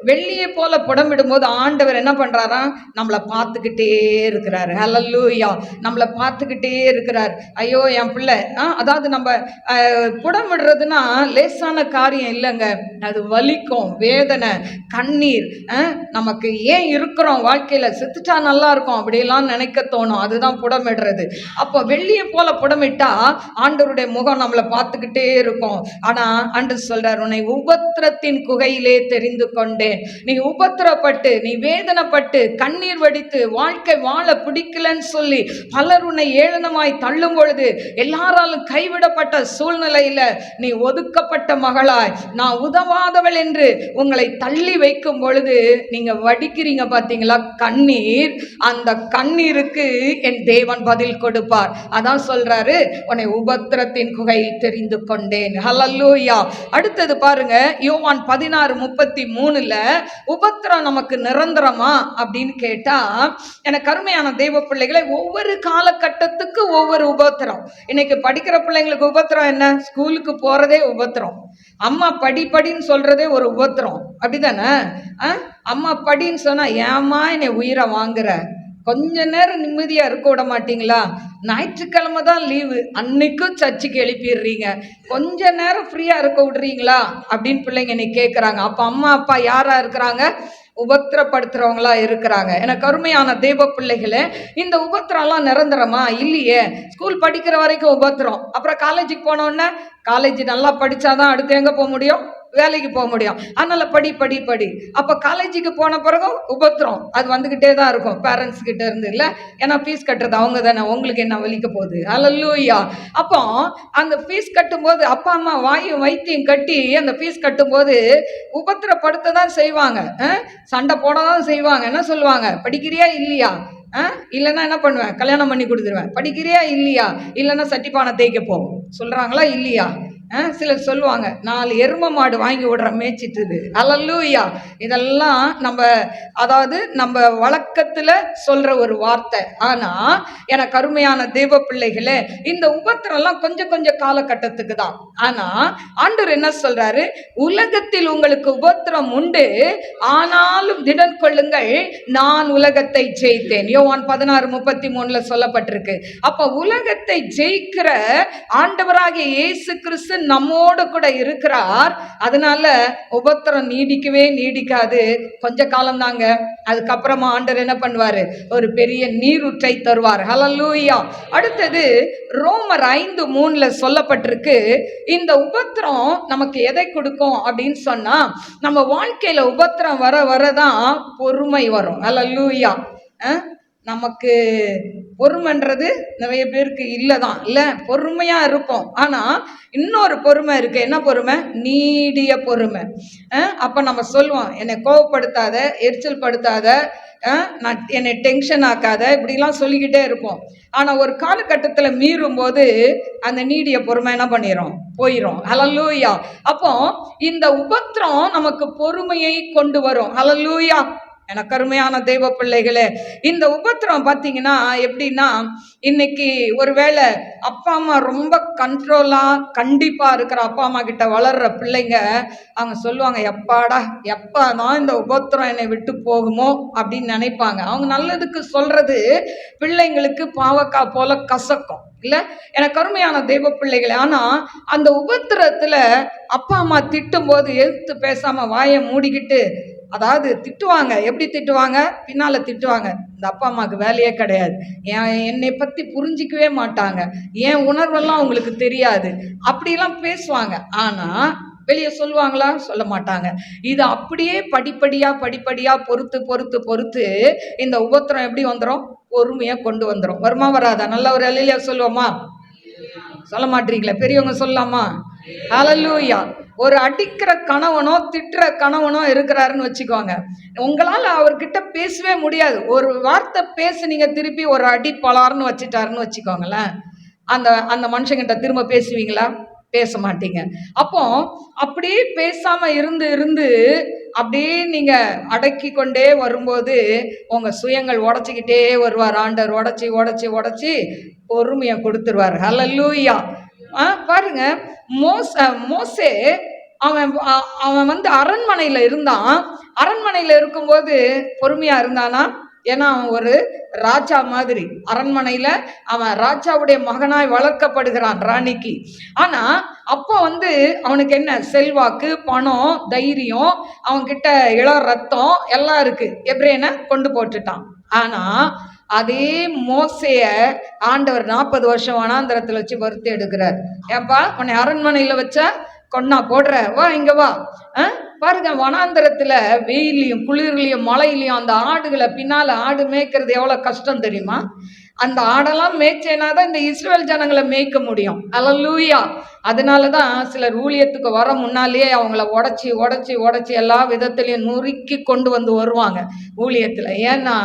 வெள்ளியை போல புடமிடும் போது ஆண்டவர் என்ன பண்றாரா, நம்மளை பார்த்துக்கிட்டே இருக்கிறாரு. ஹல்லேலூயா. நம்மளை பார்த்துக்கிட்டே இருக்கிறார். ஐயோ என் பிள்ளை, அதாவது நம்ம புடமிடுறதுன்னா லேசான காரியம் இல்லைங்க, அது வலிக்கும், வேதனை, கண்ணீர். நமக்கு ஏன் இருக்கிறோம் வாழ்க்கையில, செத்துட்டா நல்லா இருக்கும் அப்படியெல்லாம் நினைக்க தோணும், அதுதான் புடமிடுறது. அப்போ வெள்ளியை போல புடமிட்டா ஆண்டவருடைய முகம் நம்மளை பார்த்துக்கிட்டே இருக்கும். ஆனா ஆண்டவர் சொல்றார், உன்னை உபத்திரத்தின் குகையிலே தெரிந்து கொண்டேன். நீ உபத்திரப்பட்டு, நீ வேதனைப்பட்டு, கண்ணீர் வடித்து வாழ்க்கை வாழ பிடிக்கலன்னு சொல்லி பலர் உன்னை ஏளனமாய் தள்ளும் பொழுது, எல்லாராலும் கைவிடப்பட்ட சூழ்நிலையில நீ ஒதுக்கப்பட்ட மகளாய், நான் உதவாதவள் என்று உங்களை தள்ளி வைக்கும் பொழுது நீங்க வடிக்கிறீங்க பார்த்தீங்களா கண்ணீர், அந்த கண்ணீருக்கு என் தேவன் பதில் கொடுப்பார். அதான் சொல்றாரு, உன்னை உபத்திரத்தின் குகையில் தெரிந்து கொண்டேன். ஹல்லேலூயா. அடுத்தது பாருங்க, யோவான் 16:33, உபத்திரம் நமக்கு நிரந்தரமா அப்படின்னு கேட்டா, எனக்கு அருமையான தெய்வ பிள்ளைகளை, ஒவ்வொரு காலகட்டத்துக்கு ஒவ்வொரு உபத்திரம். இன்னைக்கு படிக்கிற பிள்ளைங்களுக்கு உபத்திரம் என்ன, ஸ்கூலுக்கு போறதே உபத்திரம், அம்மா படின்னு சொல்றதே ஒரு உபத்திரம், அப்படிதானே? அம்மா படின்னு சொன்னா, ஏமா என்னை உயிரை வாங்குற, கொஞ்ச நேரம் நிம்மதியா இருக்க விட மாட்டீங்களா, ஞாயிற்றுக்கிழமை தான் லீவு, அன்னைக்கும் சர்ச்சுக்கு எழுப்பிடுறீங்க, கொஞ்ச நேரம் ஃப்ரீயா இருக்க விடுறீங்களா அப்படின்னு பிள்ளைங்க இன்னைக்கு கேட்குறாங்க. அப்போ அம்மா அப்பா யாரா இருக்கிறாங்க, உபத்திரப்படுத்துறவங்களா இருக்கிறாங்க. எனக்கு அருமையான தெய்வ பிள்ளைகளே, இந்த உபத்திரம்லாம் நிரந்தரமா இல்லையே. ஸ்கூல் படிக்கிற வரைக்கும் உபத்திரம், அப்புறம் காலேஜுக்கு போனோடனே, காலேஜ் நல்லா படிச்சாதான் அடுத்து எங்க போக முடியும், வேலைக்கு போக முடியும். அதனால படி. அப்ப காலேஜுக்கு போன பிறகு உபத்திரம் அது வந்துகிட்டே தான் இருக்கும் பேரண்ட்ஸ் கிட்ட இருந்து, இல்ல, ஏன்னா ஃபீஸ் கட்டுறது அவங்க தானே, உங்களுக்கு என்ன வலிக்க போகுது. அல்லேலூயா. அப்போ அந்த ஃபீஸ் கட்டும் போது அப்பா அம்மா வைத்தியம் கட்டி அந்த ஃபீஸ் கட்டும் போது உபத்திரப்படுத்த தான் செய்வாங்க, சண்டை போட தான் செய்வாங்க. என்ன சொல்லுவாங்க, படிக்கிறியா இல்லையா, இல்லைன்னா என்ன பண்ணுவேன், கல்யாணம் பண்ணி கொடுத்துருவேன், படிக்கிறியா இல்லையா, இல்லைன்னா சட்டிப்பானை தேய்க்க போவோம் சொல்றாங்களா இல்லையா? சிலர் சொல்லுவாங்க 4 எரும மாடு வாங்கி விடுற மேய்ச்சிட்டுது. அல்லேலூயா. இதெல்லாம் நம்ம வழக்கத்துல சொல்ற ஒரு வார்த்தை. ஆனா எனக்கு அருமையான தேவ பிள்ளைகளே, இந்த உபத்திரம் எல்லாம் கொஞ்சம் கொஞ்சம் காலகட்டத்துக்கு தான். ஆனா ஆண்டவர் என்ன சொல்றாரு, உலகத்தில் உங்களுக்கு உபத்திரம் உண்டு, ஆனாலும் திடன் கொள்ளுங்கள், நான் உலகத்தை ஜெயித்தேன். யோவான் 16:33 சொல்லப்பட்டிருக்கு. அப்ப உலகத்தை ஜெயிக்கிற ஆண்டவராகிய இயேசு கிறிஸ்து நம்மோடு கூட இருக்கிறார். அதனால உபத்திரம் நீடிக்கவே நீடிக்காது, கொஞ்ச காலம் தாங்க. அதுக்கப்புறமா ஆண்டவர் என்ன பண்ணுவாரு, ஒரு பெரிய நீரூற்றை தருவார். ஹல்லேலூயா. அடுத்தது ரோமர் 5:3 சொல்லப்பட்டிருக்கு, இந்த உபத்திரம் நமக்கு எதை கொடுக்கும் அப்படின்னு சொன்னா, நம்ம வாழ்க்கையில உபத்திரம் வர வரதான் பொறுமை வரும். ஹல்லேலூயா. நமக்கு பொறுமைன்றது நிறைய பேருக்கு இல்லதான், இல்ல பொறுமையா இருப்போம். ஆனா இன்னொரு பொறுமை இருக்கு. என்ன பொறுமை? நீடிய பொறுமை. அப்ப நம்ம சொல்லுவோம், என்னை கோவப்படுத்தாத, எரிச்சல் படுத்தாத, என்னை டென்ஷன் ஆக்காத, இப்படிலாம் சொல்லிக்கிட்டே இருப்போம். ஆனா ஒரு காலகட்டத்தில் மீறும் போது அந்த நீடிய பொறுமை என்ன பண்ணிரும், போயிரும். ஹல்லேலூயா. அப்போ இந்த உபத்திரம் நமக்கு பொறுமையை கொண்டு வரும். ஹல்லேலூயா. எனக்கு அருமையான தெய்வ பிள்ளைகளே, இந்த உபத்திரம் பார்த்தீங்கன்னா எப்படின்னா, இன்னைக்கு ஒருவேளை அப்பா அம்மா ரொம்ப கண்ட்ரோலா கண்டிப்பா இருக்கிற அப்பா அம்மா கிட்ட வளர்ற பிள்ளைங்க, அவங்க சொல்லுவாங்க, எப்பதான் இந்த உபத்திரம் என்னை விட்டு போகுமோ அப்படின்னு நினைப்பாங்க. அவங்க நல்லதுக்கு சொல்றது பிள்ளைங்களுக்கு பாவக்காய் போல கசக்கும், இல்ல? எனக்கு அருமையான தெய்வ பிள்ளைகளே, ஆனா அந்த உபத்திரத்துல அப்பா அம்மா திட்டும் போது எதிர்த்து பேசாம வாயை மூடிக்கிட்டு, அதாவது திட்டுவாங்க. எப்படி திட்டுவாங்க? பின்னால திட்டுவாங்க. இந்த அப்பா அம்மாவுக்கு வேலையே கிடையாது, என்னை பத்தி புரிஞ்சிக்கவே மாட்டாங்க, என் உணர்வெல்லாம் அவங்களுக்கு தெரியாது, அப்படிலாம் பேசுவாங்க. ஆனா வெளியே சொல்லுவாங்களா? சொல்ல மாட்டாங்க. இது அப்படியே படிப்படியா பொறுத்து பொறுத்து பொறுத்து இந்த உபத்திரம் எப்படி வந்துடும்? பொறுமையா கொண்டு வந்துடும். வருமா வராதா? நல்ல ஒரு அல்லேலூயா சொல்லுவோமா? சொல்ல மாட்டீங்களே, பெரியவங்க சொல்லலாமா? ஹல்லேலூயா. ஒரு அடிக்கிற கணவனோ திட்டுற கணவனோ இருக்கிறாருன்னு வச்சுக்கோங்க, உங்களால் அவர்கிட்ட பேசவே முடியாது. ஒரு வார்த்தை பேசுனீங்க, திருப்பி ஒரு அடி பலார்னு வச்சுட்டாருன்னு வச்சுக்கோங்களேன், அந்த மனுஷங்கிட்ட திரும்ப பேசுவீங்களா? பேச மாட்டீங்க. அப்போ அப்படியே பேசாம இருந்து இருந்து அப்படியே நீங்க அடக்கி கொண்டே வரும்போது உங்க சுயங்கள் உடைச்சிக்கிட்டே வருவார் ஆண்டவர். உடைச்சி உடைச்சி உடைச்சி பொறுமையை கொடுத்துருவார். ஹல்லேலூயா. பாருங்க, மோசே அவன் அரண்மனையில இருந்தான். அரண்மனையில இருக்கும்போது பொறுமையா இருந்தானா? ஏன்னா அவன் ஒரு ராஜா மாதிரி. அரண்மனையில அவன் ராஜாவுடைய மகனாய் வளர்க்கப்படுகிறான் ராணிக்கு. ஆனா அப்போ அவனுக்கு என்ன செல்வாக்கு, பணம், தைரியம், அவன்கிட்ட இளம் ரத்தம் எல்லாம் இருக்கு. எப்ரேனை கொண்டு போட்டுட்டான். ஆனா அதே மோசைய ஆண்டவர் 40 வருஷம் வனாந்தரத்தில் வச்சு வறுத்து எடுக்கிறார். ஏப்பா, உன்னை அரண்மனையில வச்சா கொன்னா போடுற, வா இங்க வா. பாருங்க, வனாந்தரத்துல வெயிலையும் குளிர்லையும் மழையிலையும் அந்த ஆடுகளை பின்னால ஆடு மேய்க்கிறது எவ்வளவு கஷ்டம் தெரியுமா? அந்த ஆடெல்லாம் மேய்ச்சேனாதான் இந்த இஸ்ரவேல் ஜனங்களை மேய்க்க முடியும். அல்லேலூயா. அதனாலதான் சிலர் ஊழியத்துக்கு வர முன்னாலேயே அவங்கள உடைச்சி உடைச்சி உடைச்சி எல்லா விதத்திலையும் நொறுக்கி கொண்டு வருவாங்க ஊழியத்துல. ஏன்னா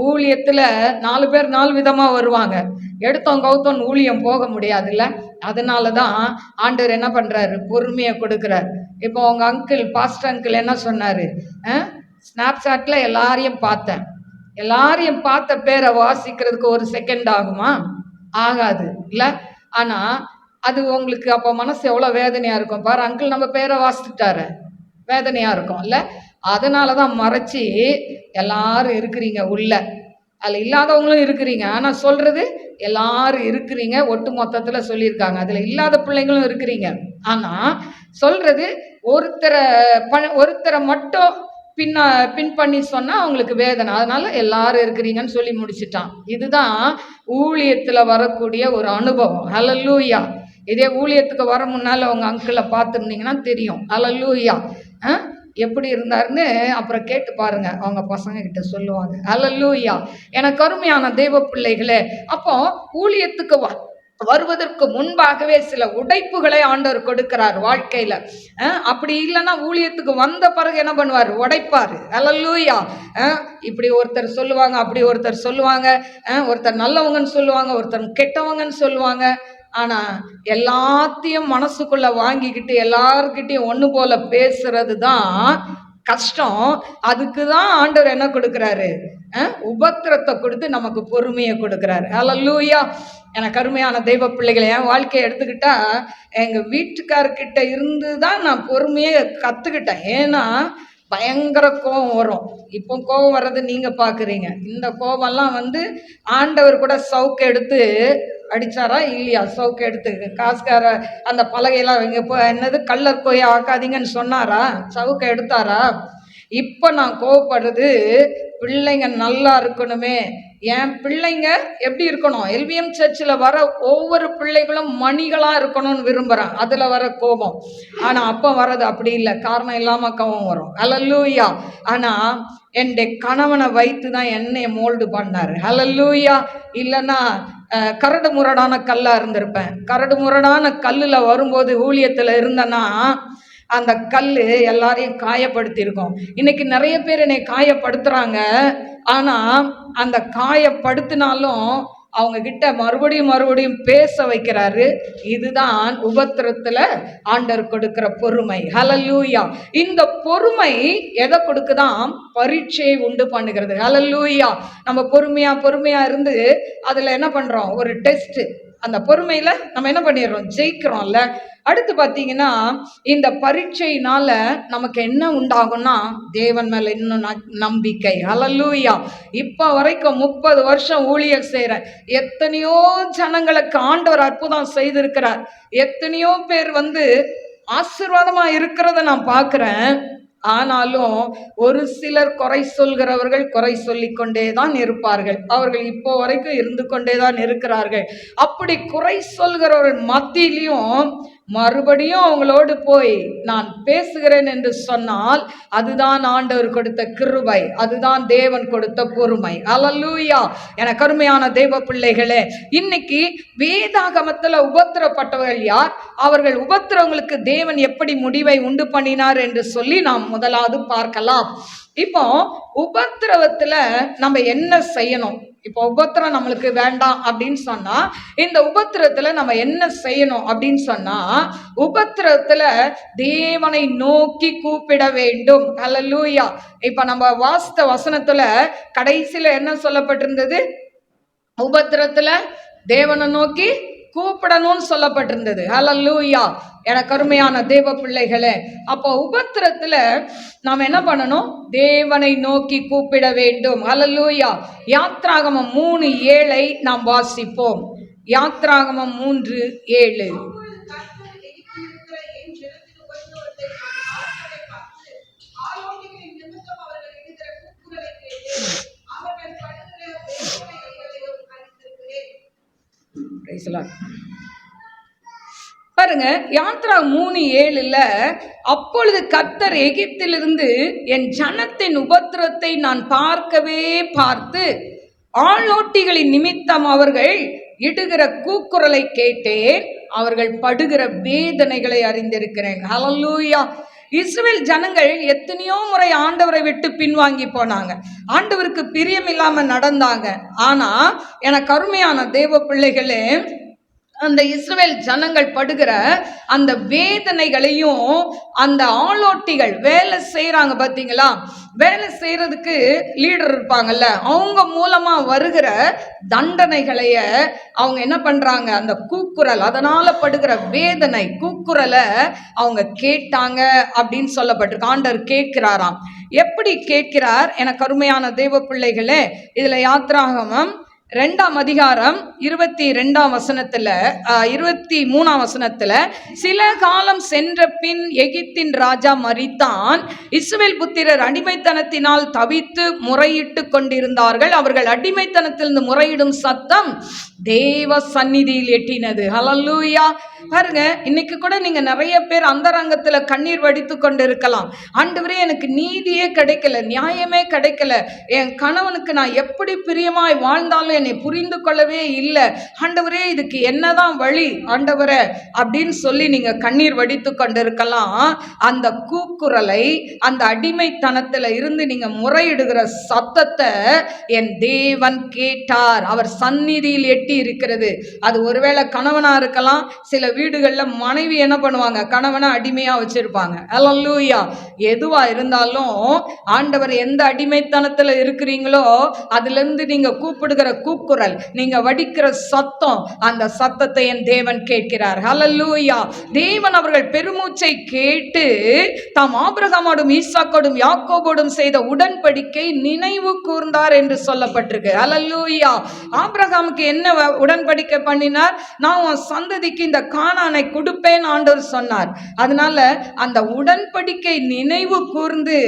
ஊழியத்துல 4 பேர் 4 விதமா வருவாங்க. எடுத்தோம் கவுத்தோன் ஊழியம் போக முடியாதுல்ல. அதனாலதான் ஆண்டவர் என்ன பண்றாரு, பொறுமையை கொடுக்கிறார். இப்போ உங்க அங்கிள், பாஸ்டர் அங்கிள் என்ன சொன்னாரு, ஸ்னாப்சாட்ல எல்லாரையும் பார்த்த பேரை வாசிக்கிறதுக்கு 1 செகண்ட் ஆகுமா? ஆகாது இல்ல? ஆனா அது உங்களுக்கு அப்ப மனசு எவ்வளவு வேதனையா இருக்கும் பாரு. அங்கிள் நம்ம பேரை வாசித்துட்டாரு, வேதனையா இருக்கும் இல்ல? அதனாலதான் மறைச்சி எல்லாரும் இருக்கிறீங்க உள்ள, அதுல இல்லாதவங்களும் இருக்கிறீங்க. ஆனா சொல்றது எல்லாரும் இருக்கிறீங்க, ஒட்டு மொத்தத்துல சொல்லியிருக்காங்க. அதுல இல்லாத பிள்ளைங்களும் இருக்கிறீங்க. ஆனா சொல்றது ஒருத்தரை மட்டும் பின் பண்ணி சொன்னா அவங்களுக்கு வேதனை. அதனால எல்லாரும் இருக்கிறீங்கன்னு சொல்லி முடிச்சுட்டான். இதுதான் ஊழியத்துல வரக்கூடிய ஒரு அனுபவம். ஹல்லேலூயா. இதே ஊழியத்துக்கு வர முன்னால உங்க அங்கிளை பார்த்துருந்தீங்கன்னா தெரியும். ஹல்லேலூயா. எப்படி இருந்தாருன்னு அப்புறம் கேட்டு பாருங்க, அவங்க பசங்க கிட்ட சொல்லுவாங்க. ஹல்லேலூயா. எனக்கு அருமையான தெய்வ பிள்ளைகளே, அப்போ ஊழியத்துக்கு வருவதற்கு முன்பாகவே சில உடைப்புகளை ஆண்டவர் கொடுக்கிறார் வாழ்க்கையில. அப்படி இல்லைன்னா ஊழியத்துக்கு வந்த பிறகு என்ன பண்ணுவார், உடைப்பாரு. ஹல்லேலூயா. இப்படி ஒருத்தர் சொல்லுவாங்க, அப்படி ஒருத்தர் சொல்லுவாங்க, ஒருத்தர் நல்லவங்கன்னு சொல்லுவாங்க, ஒருத்தர் கெட்டவங்கன்னு சொல்லுவாங்க. ஆனா எல்லாத்தையும் மனசுக்குள்ள வாங்கிக்கிட்டு எல்லார்கிட்டையும் ஒண்ணு போல பேசுறது தான் கஷ்டம். அதுக்கு தான் ஆண்டவர் என்ன கொடுக்கிறாரு? உபத்திரத்தை கொடுத்து நமக்கு பொறுமையை கொடுக்கிறாரு. ஹல்லேலூயா. எனக்கு அருமையான தெய்வ பிள்ளைகளை, என் வாழ்க்கையை எடுத்துக்கிட்டா எங்க வீட்டுக்காரர்கிட்ட இருந்து தான் நான் பொறுமையை கத்துக்கிட்டேன். ஏன்னா பயங்கர கோபம் வரும். இப்போ கோபம் வர்றது நீங்க பாக்குறீங்க. இந்த கோபம்லாம் ஆண்டவர் கூட சவுக்கு எடுத்து அடிச்சாரா இல்லையா? சவுக்கு எடுத்து காசுக்கார அந்த பலகையெல்லாம் இங்க என்னது கள்ளர் கோயை ஆக்காதீங்கன்னு சொன்னாரா? சவுக்க எடுத்தாரா? இப்ப நான் கோவப்படுறது பிள்ளைங்க நல்லா இருக்கணுமே. என் பிள்ளைங்க எப்படி இருக்கணும்? எல்விஎம் சர்ச்சில் வர ஒவ்வொரு பிள்ளைகளும் மணிகளா இருக்கணும்னு விரும்புறேன். அதுல வர கோபம். ஆனா அப்ப வர்றது அப்படி இல்லை, காரணம் இல்லாம கோபம் வரும். ஹல்லேலூயா. ஆனா என்னுடைய கணவனை வைத்து தான் என்னைய மோல்டு பண்ணாரு. ஹல்லேலூயா. இல்லைன்னா கரடு முரடான கல்லா இருந்திருப்பேன். கரடு முரடான கல்லுல வரும்போது ஊழியத்துல இருந்தேன்னா அந்த கல்லு எல்லாரையும் காயப்படுத்தி இருக்கும். இன்னைக்கு நிறைய பேர் என்னை காயப்படுத்துறாங்க. ஆனா அந்த காயப்படுத்தினாலும் அவங்க கிட்ட மறுபடியும் பேச வைக்கிறாரு. இதுதான் உபத்திரத்துல ஆண்டவர் கொடுக்கிற பொறுமை. ஹல்லேலூயா. இந்த பொறுமை எதை கொடுக்குதான்? பரீட்சையை உண்டு பண்ணுகிறது. ஹல்லேலூயா. நம்ம பொறுமையா இருந்து அதுல என்ன பண்றோம்? ஒரு டெஸ்ட். அந்த பொறுமையில நம்ம என்ன பண்ணிடுறோம்? ஜெயிக்கிறோம்ல. அடுத்து பார்த்தீங்கன்னா இந்த பரீட்சையினால நமக்கு என்ன உண்டாகும்னா தேவன் மேல இன்னும் நம்பிக்கை. ஹல்லேலூயா. இப்ப வரைக்கும் 30 வருஷம் ஊழியர் செய்யறேன். எத்தனையோ ஜனங்களுக்கு ஆண்டவர் அற்புதம் செய்திருக்கிறார். எத்தனையோ பேர் ஆசீர்வாதமா இருக்கிறத நான் பார்க்கிறேன். ஆனாலும் ஒரு சிலர் குறை சொல்கிறவர்கள் குறை சொல்லிக் கொண்டேதான் இருப்பார்கள். அவர்கள் இப்போ வரைக்கும் இருந்து கொண்டேதான் இருக்கிறார்கள். அப்படி குறை சொல்கிறவர்கள் மத்தியிலையும் மறுபடியும் அவங்களோடு போய் நான் பேசுகிறேன் என்று சொன்னால் அதுதான் ஆண்டவர் கொடுத்த கிருபை, அதுதான் தேவன் கொடுத்த பொறுமை. ஹல்லேலூயா. எனக்கு அருமையான தேவ பிள்ளைகளே, இன்னைக்கு வேதாகமத்துல உபத்திரப்பட்டவர்கள் யார்? அவர்கள் உபத்திரவங்களுக்கு தேவன் எப்படி முடிவை உண்டு பண்ணினார் என்று சொல்லி நாம் முதலாவது பார்க்கலாம். இப்போ உபத்திரவத்துல நம்ம என்ன செய்யணும்? இப்போ உபத்திரம் நம்மளுக்கு வேண்டாம் அப்படின்னு சொன்னா இந்த உபத்திரத்துல நம்ம என்ன செய்யணும் அப்படின்னு சொன்னா உபத்திரத்துல தேவனை நோக்கி கூப்பிட வேண்டும். ஹல்லேலூயா. இப்ப நம்ம வாஸ்த வசனத்துல கடைசியில என்ன சொல்லப்பட்டிருந்தது? உபத்திரத்துல தேவனை நோக்கி கூப்பிடணும்னு சொல்லப்பட்டிருந்தது. ஹல்லேலூயா. எனக்கு அருமையான தேவ பிள்ளைகளே, அப்போ உபத்திரத்துல நாம் என்ன பண்ணணும்? தேவனை நோக்கி கூப்பிட வேண்டும். ஹல்லேலூயா. யாத்ராகமம் 3:7 நாம் வாசிப்போம். யாத்ராகமம் 3:7. பாருங்க, யாத்ரா 3:7 அப்பொழுது கர்த்தர் எகிப்திலிருந்து என் ஜனத்தின் உபத்திரத்தை நான் பார்த்து ஆளோட்டிகளின் நிமித்தம் அவர்கள் இடுகிற கூக்குரலை கேட்டேன், அவர்கள் படுகிற வேதனைகளை அறிந்திருக்கிறேன். ஹல்லேலூயா. இஸ்ரவேல் ஜனங்கள் எத்தனையோ முறை ஆண்டவரை விட்டு பின்வாங்கி போனாங்க, ஆண்டவருக்கு பிரியம் இல்லாம நடந்தாங்க. ஆனா எனக்கு அருமையான தேவ பிள்ளைகளே, அந்த இஸ்ரவேல் ஜனங்கள் படுகிற அந்த வேதனைகளையும் அந்த ஆளோட்டிகள் வேலை செய்யறாங்க பார்த்தீங்களா, வேலை செய்யறதுக்கு லீடர் இருப்பாங்கல்ல, அவங்க மூலமா வருகிற தண்டனைகளைய அவங்க என்ன பண்றாங்க? அந்த கூக்குரல், அதனால படுகிற வேதனை கூக்குரலை அவங்க கேட்டாங்க அப்படின்னு சொல்லப்பட்டிருக்கு. ஆண்டவர் கேட்கிறாராம். எப்படி கேட்கிறார்? எனக்கு அருமையான தேவ பிள்ளைகளே, இதுல யாத்ராகமம் 2ஆம் அதிகாரம் 22ஆம் வசனத்துல 23ஆம் வசனத்துல, சில காலம் சென்ற பின் எகிப்தின் ராஜா மரித்தான். இஸ்ரவேல் புத்திரர் அடிமைத்தனத்தினால் தவித்து முறையிட்டு கொண்டிருந்தார்கள். அவர்கள் அடிமைத்தனத்திலிருந்து முறையிடும் சத்தம் தேவ சந்நிதியில் எட்டினது. ஹல்லேலூயா. பாருங்க, இன்னைக்கு கூட நீங்க நிறைய பேர் அந்தரங்கத்துல கண்ணீர் வடித்து கொண்டு இருக்கலாம். ஆண்டவரே, எனக்கு நீதியே கிடைக்கல, நியாயமே கிடைக்கல, என் கணவனுக்கு நான் எப்படி பிரியமாய் வாழ்ந்தாலும் என்னை புரிந்து கொள்ளவே இல்லை, ஆண்டவரே இதுக்கு என்னதான் வழி ஆண்டவரே அப்படின்னு சொல்லி நீங்க கண்ணீர் வடித்து கொண்டு இருக்கலாம். அந்த கூக்குரலை, அந்த அடிமைத்தனத்துல இருந்து நீங்க முறையிடுகிற சத்தத்தை என் தேவன் கேட்டார். அவர் சந்நிதியில் எட்டி இருக்கிறது. அது ஒருவேளை கணவனா இருக்கலாம். சில வீடுகள்ல மனைவி என்ன பண்ணுவாங்க, கணவனை அடிமையா வச்சிருப்பாங்க. அல்லேலூயா. எதுவா இருந்தாலும் ஆண்டவர் எந்த அடிமைத்தனத்துல இருக்கிறீங்களோ அதுல இருந்து நீங்க கூப்பிடுகிற கூக்குரல், நீங்க வடிக்கிற சத்தம், அந்த சத்தத்தை என் தேவன் கேட்கிறார். அல்லேலூயா. தேவன் அவர்கள் பெருமூச்சை கேட்டு தாம் ஆபிரகாமோடும் ஈசாக்கோடும் யாக்கோபோடும் செய்த உடன்படிக்கை நினைவு கூர்ந்தார் என்று சொல்லப்பட்டிருக்கு. அல்லேலூயா. ஆபிரகாமுக்கு என்ன உடன்படிக்கை பண்ணினார்? நான் உன் சந்ததிக்கு இந்த கானானை கொடுப்பேன் ஆண்டவர் சொன்னார். அதனால அந்த உடன்படிக்கை நினைவு கூர்ந்து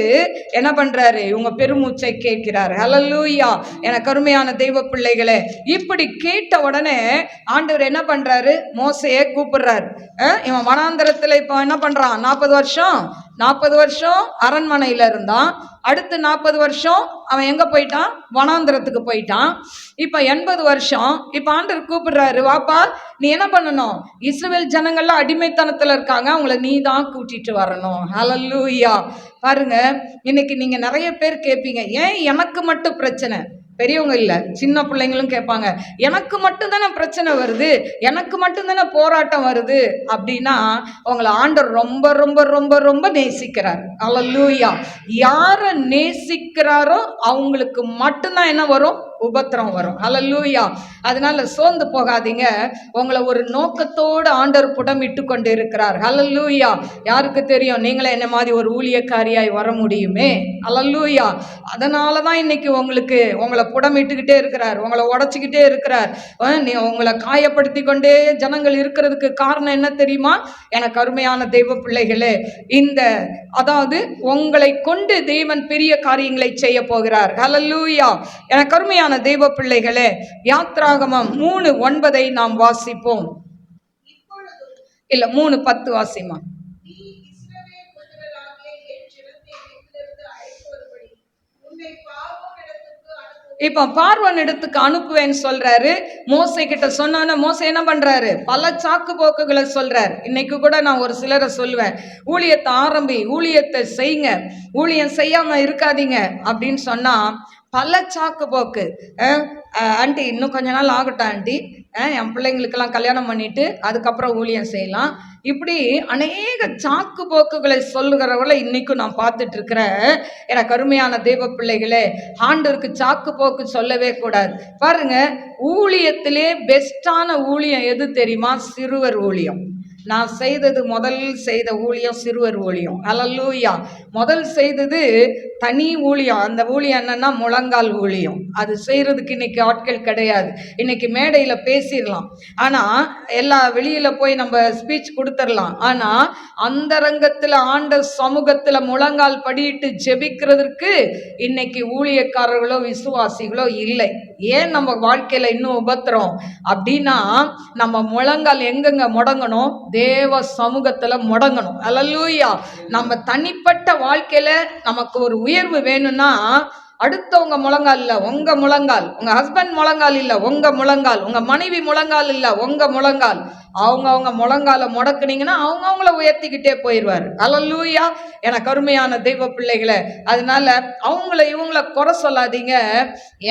என்ன பண்றாரு, உங்க பெருமூச்சை கேட்கிறார். அல்லேலூயா. எனக்கு அருமையான தெய்வ பிள்ளைகளே, இப்படி கேட்ட உடனே ஆண்டவர் என்ன பண்றாரு, மோசையை கூப்பிடுறாரு. இவன் வனாந்தரத்துல இப்ப என்ன பண்றான், 40 வருஷம் அரண்மனையில இருந்தான். அடுத்து 40 வருஷம் அவன் எங்க போயிட்டான், வனாந்தரத்துக்கு போயிட்டான். இப்ப 80 வருஷம். இப்ப ஆண்டவர் கூப்பிடுறாரு, வாப்பா நீ என்ன பண்ணணும், இஸ்ரவேல் ஜனங்கள்லாம் அடிமைத்தனத்துல இருக்காங்க, அவங்கள நீ தான் கூட்டிட்டு வரணும். ஹல்லேலூயா. பாருங்க, இன்னைக்கு நீங்க நிறைய பேர் கேட்பீங்க, ஏன் எனக்கு மட்டும் பிரச்சனை? பெரியவங்க இல்ல, சின்ன பிள்ளைங்களும் கேட்பாங்க, எனக்கு மட்டும் தானே பிரச்சனை வருது, எனக்கு மட்டும் தானே போராட்டம் வருது அப்படின்னா உங்களை ஆண்டவர் ரொம்ப ரொம்ப ரொம்ப ரொம்ப நேசிக்கிறார். அல்லேலூயா. யாரை நேசிக்கிறாரோ அவங்களுக்கு மட்டும்தான் என்ன வரும், உபத்திரம் வரும். அல்லேலூயா. அதனால சோர்ந்து போகாதீங்க. உங்களை ஒரு நோக்கத்தோடு ஆண்டவர் புடமிட்டு கொண்டு இருக்கிறார். அல்லேலூயா. யாருக்கு தெரியும், நீங்களே என்ன மாதிரி ஒரு ஊழியக்காரியாய் வர முடியுமே. அல்லேலூயா. அதனாலதான் இன்னைக்கு உங்களை புடமிட்டுக்கிட்டே இருக்கிறார், உங்களை உடைச்சிக்கிட்டே இருக்கிறார். உங்களை காயப்படுத்தி கொண்டே ஜனங்கள் இருக்கிறதுக்கு காரணம் என்ன தெரியுமா? எனக்கு அருமையான தெய்வ பிள்ளைகளே, அதாவது உங்களை கொண்டு தேவன் பெரிய காரியங்களை செய்ய போகிறார். அல்லேலூயா. எனக்கு அருமையான தெய்வ பிள்ளைகளே, யாத்ராகமம் 3:9 நாம் வாசிப்போம். இல்ல 3:10 வாசிமா. இப்ப பார்வோன் இடத்துக்கு அனுப்புவேன்னு சொல்றாரு. மோசே கிட்ட சொன்னோன்னா மோசே என்ன பண்றாரு, பல சாக்கு போக்குகளை சொல்றாரு. இன்னைக்கு கூட நான் ஒரு சிலரை சொல்லுவேன், ஊழியத்தை ஆரம்பி, ஊழியத்தை செய்யுங்க, ஊழியம் செய்யாம இருக்காதீங்க அப்படின்னு சொன்னா பல சாக்கு போக்கு. ஆண்டி இன்னும் கொஞ்ச நாள் ஆகட்டும் ஆண்டி, என் பிள்ளைங்களுக்கெல்லாம் கல்யாணம் பண்ணிட்டு அதுக்கப்புறம் ஊழியம் செய்யலாம், இப்படி அநேக சாக்கு போக்குகளை சொல்லுகிறவர்களை இன்னைக்கும் நான் பார்த்துட்டு இருக்கிறேன். எனக்கு அருமையான தெய்வ பிள்ளைகளே, ஆண்டவருக்கு சாக்கு போக்கு சொல்லவே கூடாது. பாருங்க, ஊழியத்திலே பெஸ்டான ஊழியம் எது தெரியுமா? சிறுவர் ஊழியம். நான் முதல் செய்த ஊழியம் சிறுவர் ஊழியம். அல்லேலூயா. முதல் செய்தது தனி ஊழியம். அந்த ஊழியம் என்னன்னா முழங்கால் ஊழியம். அது செய்யறதுக்கு இன்னைக்கு ஆட்கள் கிடையாது. இன்னைக்கு மேடையில பேசிடலாம், ஆனா எல்லா வெளியில போய் நம்ம ஸ்பீச் கொடுத்துடலாம், ஆனா அந்த ரங்கத்துல ஆண்ட சமூகத்துல முழங்கால் படியிட்டு ஜெபிக்கிறதுக்கு இன்னைக்கு ஊழியக்காரர்களோ விசுவாசிகளோ இல்லை. ஏன் நம்ம வாழ்க்கையில இன்னும் உபத்திரம் அப்படின்னா, நம்ம முழங்கால் எங்கெங்க முடங்கணும், தேவ சமூகத்துல முடங்கணும். அல்லேலூயா. நம்ம தனிப்பட்ட வாழ்க்கையில நமக்கு ஒரு உயர்வு வேணும்னா அடுத்தவங்க முழங்கால் இல்ல, உங்க முழங்கால். உங்க ஹஸ்பண்ட் முழங்கால் இல்ல, உங்க முழங்கால். உங்க மனைவி முழங்கால் இல்ல, உங்க முழங்கால். அவங்க முழங்கால முடக்குனீங்கன்னா அவங்கள உயர்த்திக்கிட்டே போயிடுவார். அல்லேலூயா. எனக்கு அருமையான தெய்வ பிள்ளைகளை, அதனால இவங்கள குறை சொல்லாதீங்க.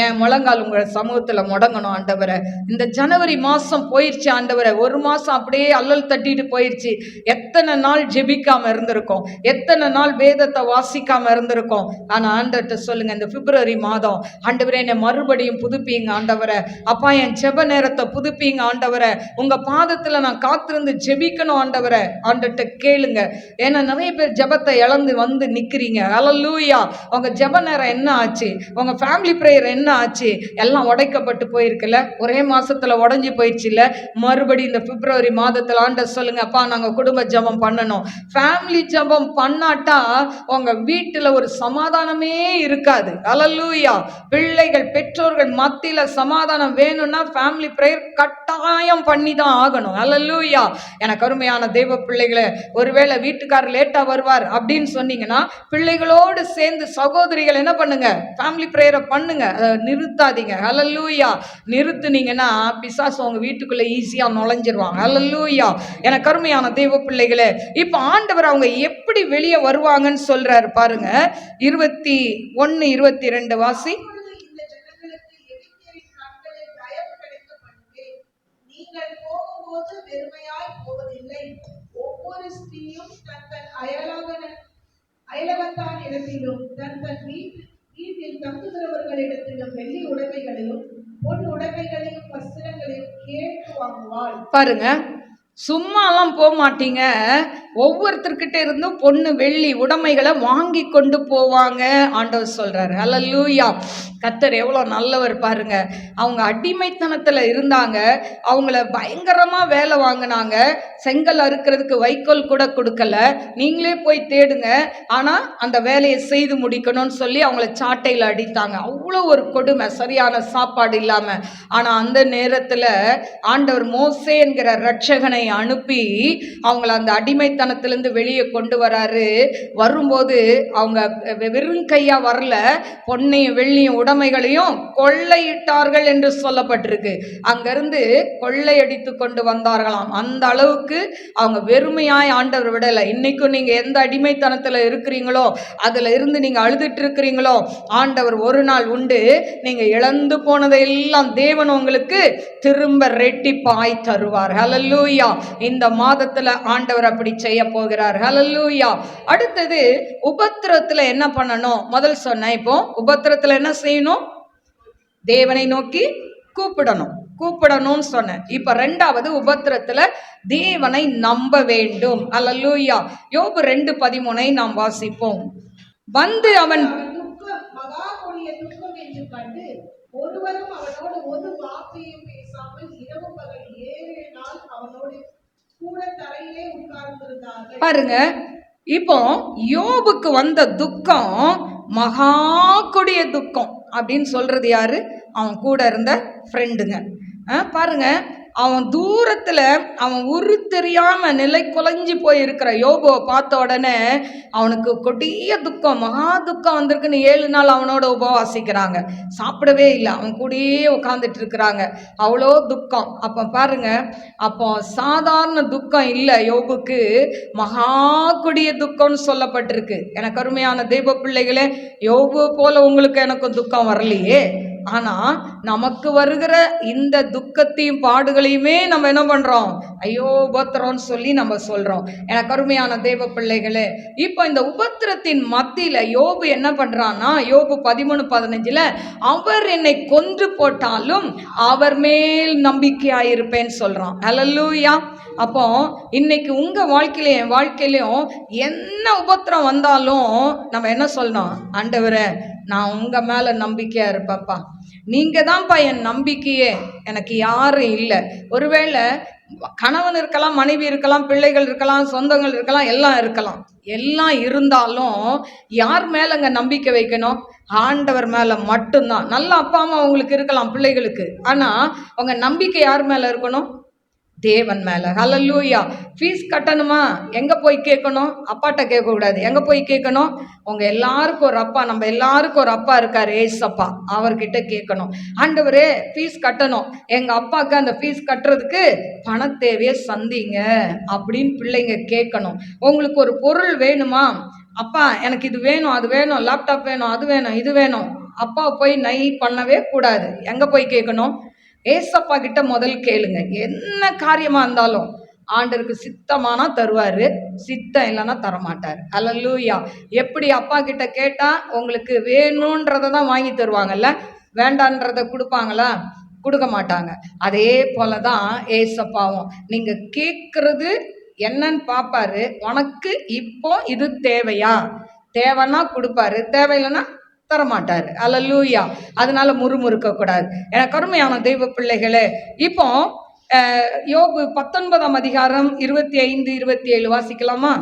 என் முழங்கால் உங்க சமூகத்துல முடங்கணும் ஆண்டவரை. இந்த ஜனவரி மாசம் போயிடுச்சு ஆண்டவரை, ஒரு மாசம் அப்படியே அல்லல் தட்டிட்டு போயிடுச்சு. எத்தனை நாள் ஜெபிக்காம இருந்திருக்கோம், எத்தனை நாள் வேதத்தை வாசிக்காம இருந்திருக்கோம். ஆனா ஆண்டவர்கிட்ட சொல்லுங்க, இந்த பிப்ரவரி மாதம் ஆண்டவரே என்னை மறுபடியும் புதுப்பீங்க ஆண்டவரை. அப்பா என் ஜெப நேரத்தை புதுப்பீங்க ஆண்டவரை. உங்க பாதத்துல நான் காத்திருந்து ஜெபிக்கணும் ஆண்டவரை. ஆண்டவர்கிட்ட கேளுங்க. ஏன்னா நிறைய பேர் ஜெபத்தை இழந்து வந்து நிக்கிறீங்க. அல்லேலூயா. உங்க ஜெப நேரம் என்ன ஆச்சு, உங்க ஃபேமிலி பிரேயர் என்ன ஆச்சு, எல்லாம் உடைக்கப்பட்டு போயிருக்குல்ல, ஒரே மாசத்துல உடைஞ்சு போயிடுச்சு இல்ல. மறுபடி இந்த பிப்ரவரி மாதத்துல ஆண்டவர் சொல்லுங்க, அப்பா நாங்க குடும்ப ஜெபம் பண்ணணும். ஃபேமிலி ஜெபம் பண்ணாட்டா உங்க வீட்டுல ஒரு சமாதானமே இருக்காது. அல்லேலூயா. பிள்ளைகள் பெற்றோர்கள் மத்தியில சமாதானம் வேணும்னா ஃபேமிலி பிரேயர் கட்டாயம் பண்ணி தான் ஆகணும். ஹல்லேலூயா. எனக்கு அருமையான தெய்வ பிள்ளைகளே, ஒருவேளை வீட்டுக்காரர் லேட்டா வருவார் அப்படின்னு சொன்னீங்கன்னா, பிள்ளைகளோடு சேர்ந்து சகோதரிகள் என்ன பண்ணுங்க, ஃபேமிலி பிரேயரை பண்ணுங்க, நிறுத்தாதீங்க. ஹல்லேலூயா. நிறுத்துனீங்கன்னா பிசாசு உங்க வீட்டுக்குள்ள ஈஸியா நுழைஞ்சிருவாங்க. ஹல்லேலூயா. எனக்கு அருமையான தெய்வ பிள்ளைகளே, இப்ப ஆண்டவர் அவங்க எப்படி வெளியே வருவாங்கன்னு சொல்றாரு பாருங்க. 21 22 வாசி. ஒவ்வொரு ஸ்திரீயும் தன் அயலவத்தான் இடத்திலும் தன் வீட்டில் தங்குகிறவர்களிடத்திலும் வெள்ளி உடைமைகளையும் பொன் உடைமைகளையும் வஸ்திரங்களையும் கேட்டு வாங்குவாள். பாருங்க, சும்மாலாம் போக மாட்டீங்க, ஒவ்வொருத்தர்கிட்ட இருந்தும் பொண்ணு வெள்ளி உடைமைகளை வாங்கி கொண்டு போவாங்க ஆண்டவர் சொல்றாரு. ஹல்லேலூயா. கர்த்தர் எவ்வளோ நல்லவர் பாருங்க. அவங்க அடிமைத்தனத்தில் இருந்தாங்க, அவங்கள பயங்கரமாக வேலை வாங்கினாங்க, செங்கல் அறுக்கிறதுக்கு வைக்கோல் கூட கொடுக்கல, நீங்களே போய் தேடுங்க, ஆனால் அந்த வேலையை செய்து முடிக்கணும்னு சொல்லி அவங்கள சாட்டையில் அடித்தாங்க. அவ்வளோ ஒரு கொடுமை, சரியான சாப்பாடு இல்லாமல். ஆனால் அந்த நேரத்தில் ஆண்டவர் மோசே என்கிற ரட்சகனை அனுப்பி அவங்கள அந்த அடிமைத்தனத்திலிருந்து வெளியே கொண்டு வராரு. வரும்போது அவங்க வெறும் கையா வரல, பொன்னையும் வெள்ளியும் உடைமைகளையும் கொள்ளையிட்டார்கள் என்று சொல்லப்பட்டிருக்கு. அங்கிருந்து கொள்ளையடித்து கொண்டு வந்தார்களாம். அந்த அளவுக்கு அவங்க வெறுமையாய் ஆண்டவர் விடலை. இன்னைக்கும் நீங்க எந்த அடிமைத்தனத்துல இருக்கிறீங்களோ, அதுல இருந்து நீங்க அழுதுட்டு இருக்கிறீங்களோ, ஆண்டவர் ஒரு நாள் உண்டு, நீங்க இழந்து போனதையெல்லாம் தேவன் உங்களுக்கு திரும்ப ரெட்டிப்பாய் தருவார். ஹல்லேலூயா. இந்த மாதத்துல ஆண்டவர் அப்படி செய்ய போகிறார். ஹல்லேலூயா. அடுத்தது உபத்திரத்துல என்ன பண்ணணும்? முதல் சொன்ன, இப்போ உபத்திரத்துல என்ன செய்யணும்? தேவனை நோக்கி கூப்பிடணும்னு சொன்னேன். இப்ப ரெண்டாவது, உபத்திரத்துல தேவனை நம்ப வேண்டும். ஹல்லேலூயா. யோபு 2:13 நாம் வாசிப்போம். வந்து அவன் மகா கொடிய துக்கம் என்று கண்டு ஒருவரும் அவனோடு ஒரு வார்த்தையும் பேசாமல் இரவு பகல் 7 நாள் அவனோடு கூட தரையிலே உட்கார்ந்திருந்தார்கள். பாருங்க, இப்போ யோபுக்கு வந்த துக்கம் மகா கொடிய துக்கம் அப்படின்னு சொல்றது யாரு? அவன் கூட இருந்த ஃப்ரெண்டுங்க. பாருங்க, அவன் தூரத்துல அவன் உரு தெரியாம நிலை குலைஞ்சி போய் இருக்கிற யோபுவை பார்த்த உடனே அவனுக்கு கொடிய துக்கம், மகா துக்கம் வந்திருக்குன்னு 7 நாள் அவனோட உபவாசிக்கிறாங்க, சாப்பிடவே இல்லை, அவன் கூடயே உட்காந்துட்டு இருக்கிறாங்க, அவ்வளோ துக்கம். அப்போ பாருங்க, அப்போ சாதாரண துக்கம் இல்லை யோபுக்கு, மகா கொடிய துக்கம்னு சொல்லப்பட்டிருக்கு. எனக்கு அருமையான தெய்வ பிள்ளைகளே, யோபு போல உங்களுக்கு எனக்கும் துக்கம் வரலையே, ஆனா நமக்கு வருகிற இந்த துக்கத்தையும் பாடுகளையுமே நம்ம என்ன பண்றோம்? ஐயோ உபத்திரம்னு சொல்லி நம்ம சொல்றோம். எனக்கு அருமையான தேவ பிள்ளைகளே, இப்போ இந்த உபத்திரத்தின் மத்தியில யோபு என்ன பண்றான்னா, யோபு 13:15 அவர் என்னை கொன்று போட்டாலும் அவர் மேல் நம்பிக்கையாயிருப்பேன்னு சொல்றான். ஹல்லேலூயா. அப்போ இன்னைக்கு உங்க வாழ்க்கையில என் வாழ்க்கையிலையும் என்ன உபத்திரம் வந்தாலும் நம்ம என்ன சொல்லணும்? ஆண்டவரே, நான் உங்க மேல நம்பிக்கையா இருப்பேன்ப்பா, நீங்க தான்ப்பா என் நம்பிக்கையே, எனக்கு யாரும் இல்லை. ஒருவேளை கணவன் இருக்கலாம், மனைவி இருக்கலாம், பிள்ளைகள் இருக்கலாம், சொந்தங்கள் இருக்கலாம், எல்லாம் இருக்கலாம். எல்லாம் இருந்தாலும் யார் மேலங்க நம்பிக்கை வைக்கணும்? ஆண்டவர் மேல மட்டும்தான். நல்ல அப்பா அம்மா உங்களுக்கு இருக்கலாம் பிள்ளைகளுக்கு, ஆனா உங்க நம்பிக்கை யார் மேல இருக்கணும்? தேவன் மேல. ஹல்லேலூயா. ஃபீஸ் கட்டணுமா? எங்க போய் கேட்கணும்? அப்பாட்ட கேட்கக்கூடாது. எங்க போய் கேட்கணும்? உங்க எல்லாருக்கும் ஒரு அப்பா, நம்ம எல்லாருக்கும் ஒரு அப்பா இருக்காரு, ஏசப்பா, அவர்கிட்ட கேட்கணும். ஆண்டவரே, ஃபீஸ் கட்டணும், எங்க அப்பாவுக்கு அந்த ஃபீஸ் கட்டுறதுக்கு பண தேவையை சந்திங்க அப்படின்னு பிள்ளைங்க கேட்கணும். உங்களுக்கு ஒரு பொருள் வேணுமா? அப்பா எனக்கு இது வேணும், அது வேணும், லேப்டாப் வேணும், அது வேணும், இது வேணும். அப்பா போய் நை பண்ணவே கூடாது. எங்க போய் கேட்கணும்? ஏசப்பா கிட்ட முதல் கேளுங்க. என்ன காரியமா இருந்தாலும் ஆண்டருக்கு சித்தமானா தருவாரு, சித்தம் இல்லைன்னா தரமாட்டார். ஹல்லேலூயா. எப்படி அப்பா கிட்ட கேட்டா உங்களுக்கு வேணும்ன்றத தான் வாங்கி தருவாங்கல்ல, வேண்டான்றத கொடுப்பாங்களா? கொடுக்க மாட்டாங்க. அதே போலதான் ஏசப்பாவும், நீங்க கேட்கறது என்னன்னு பார்ப்பாரு, உனக்கு இப்போ இது தேவையா? தேவைன்னா கொடுப்பாரு, தேவையில்லைன்னா தரமாட்டாரு. ஹல்லேலூயா. அதனால முறுமுறுக்க கூடாது. எனக்கு அருமையான தெய்வ பிள்ளைகளே, இப்போ யோபு 19ஆம் அதிகாரம் 25, 27 வாசிக்கலாமா?